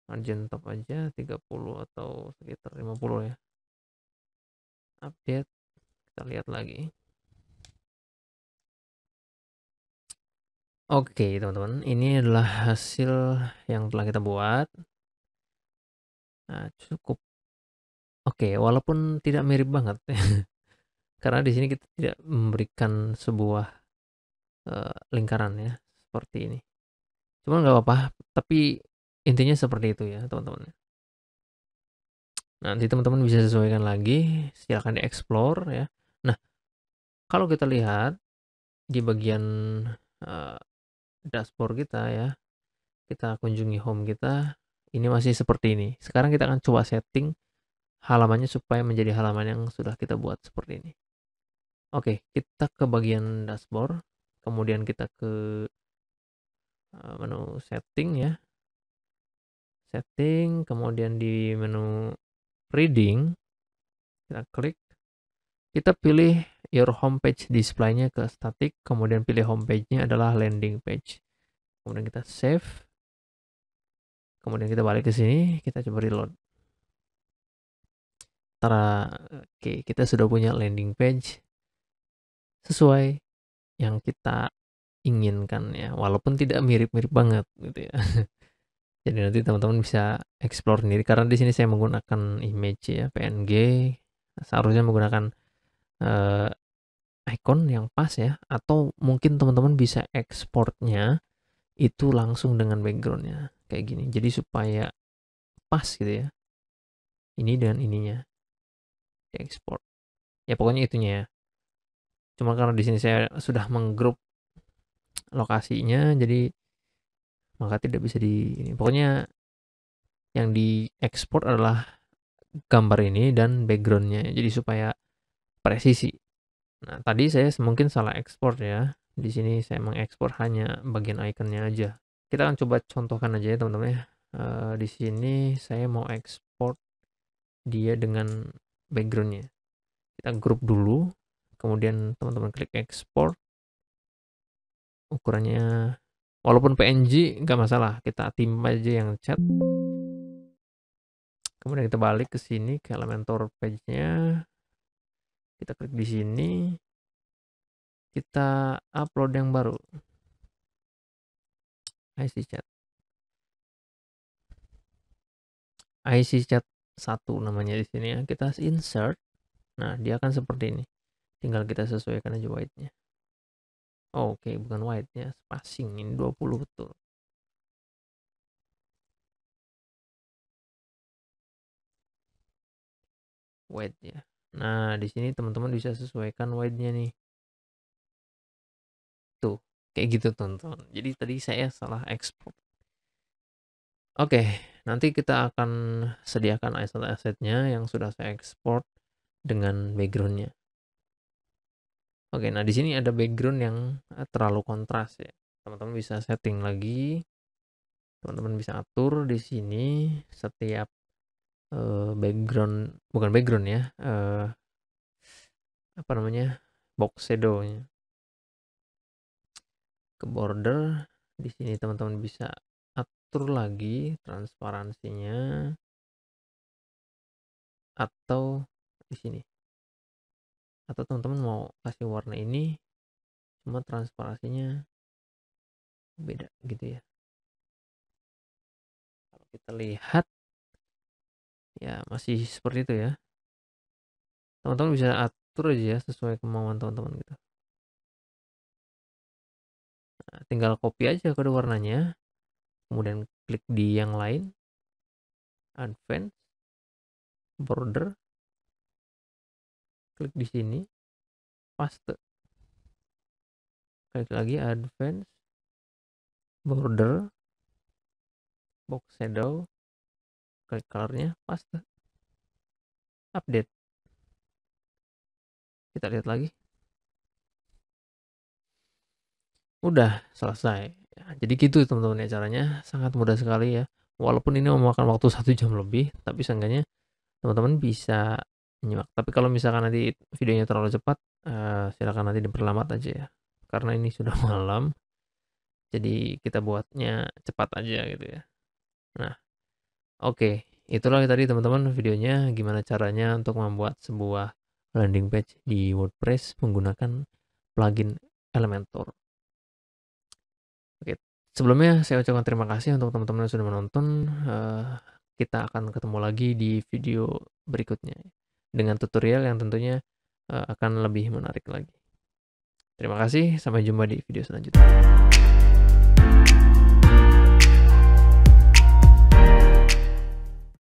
Margin top aja 30 atau sekitar 50 ya. Update, kita lihat lagi. Oke, teman-teman, ini adalah hasil yang telah kita buat. Nah, cukup oke, walaupun tidak mirip banget karena di sini kita tidak memberikan sebuah lingkaran ya seperti ini. Cuma nggak apa-apa, tapi intinya seperti itu ya teman-teman. Nanti teman-teman bisa sesuaikan lagi, silakan dieksplor ya. Nah, kalau kita lihat di bagian uh, dashboard kita ya, kita kunjungi home kita, ini masih seperti ini. Sekarang kita akan coba setting halamannya supaya menjadi halaman yang sudah kita buat seperti ini. Oke, kita ke bagian dashboard, kemudian kita ke menu setting ya. Setting, kemudian di menu reading, kita klik, kita pilih your homepage display-nya ke static, kemudian pilih homepage-nya adalah landing page. Kemudian kita save, kemudian kita balik ke sini, kita coba reload. Oke, kita sudah punya landing page sesuai yang kita inginkan ya, walaupun tidak mirip-mirip banget gitu ya. Jadi nanti teman-teman bisa explore sendiri karena di sini saya menggunakan image ya, PNG. Seharusnya menggunakan icon yang pas ya, atau mungkin teman-teman bisa ekspornya itu langsung dengan backgroundnya kayak gini. Jadi supaya pas gitu ya. Ini dengan ininya diekspor. Ya pokoknya itunya ya. Cuma karena di sini saya sudah menggroup lokasinya, jadi maka tidak bisa di ini. Pokoknya yang diekspor adalah gambar ini dan backgroundnya. Jadi supaya presisi. Nah, tadi saya mungkin salah ekspor ya. Di sini saya mengekspor hanya bagian ikonnya aja. Kita akan coba contohkan aja ya teman-teman ya. Di sini saya mau ekspor dia dengan backgroundnya. Kita grup dulu, kemudian teman-teman klik ekspor. Ukurannya, walaupun PNG nggak masalah, kita tim aja yang chat. Kemudian kita balik ke sini ke Elementor page-nya. Kita klik di sini. Kita upload yang baru. IC chat. IC chat 1 namanya di sini ya. Kita insert. Nah, dia akan seperti ini. Tinggal kita sesuaikan aja white-nya. Oke, bukan white ya, spacing ini 20 betul. White ya. Nah, di sini teman-teman bisa sesuaikan white-nya nih. Tuh, kayak gitu teman-teman. Jadi tadi saya salah ekspor. Oke, nanti kita akan sediakan aset-asetnya yang sudah saya ekspor dengan backgroundnya. Oke, nah di sini ada background yang terlalu kontras ya. Teman-teman bisa setting lagi. Teman-teman bisa atur di sini setiap background, bukan background ya, apa namanya, box shadow-nya. Ke border, di sini teman-teman bisa atur lagi transparansinya, atau di sini. Atau teman-teman mau kasih warna ini, cuma transparansinya beda gitu ya. Kalau kita lihat, ya masih seperti itu ya. Teman-teman bisa atur aja ya sesuai kemauan teman-teman gitu. Nah, tinggal copy aja kode warnanya, kemudian klik di yang lain, advance, border, klik di sini, paste, klik lagi advance, border, box shadow, klik colornya, paste, update. Kita lihat lagi. Udah selesai. Ya, jadi gitu teman-teman ya caranya, sangat mudah sekali ya. Walaupun ini memakan waktu 1 jam lebih, tapi seenggaknya teman-teman bisa menyimak. Tapi kalau misalkan nanti videonya terlalu cepat, silakan nanti diperlambat aja ya, karena ini sudah malam, jadi kita buatnya cepat aja gitu ya. Nah, oke, itulah tadi teman-teman videonya gimana caranya untuk membuat sebuah landing page di WordPress menggunakan plugin Elementor. Oke, sebelumnya saya ucapkan terima kasih untuk teman-teman yang sudah menonton. Kita akan ketemu lagi di video berikutnya dengan tutorial yang tentunya akan lebih menarik lagi. Terima kasih, sampai jumpa di video selanjutnya.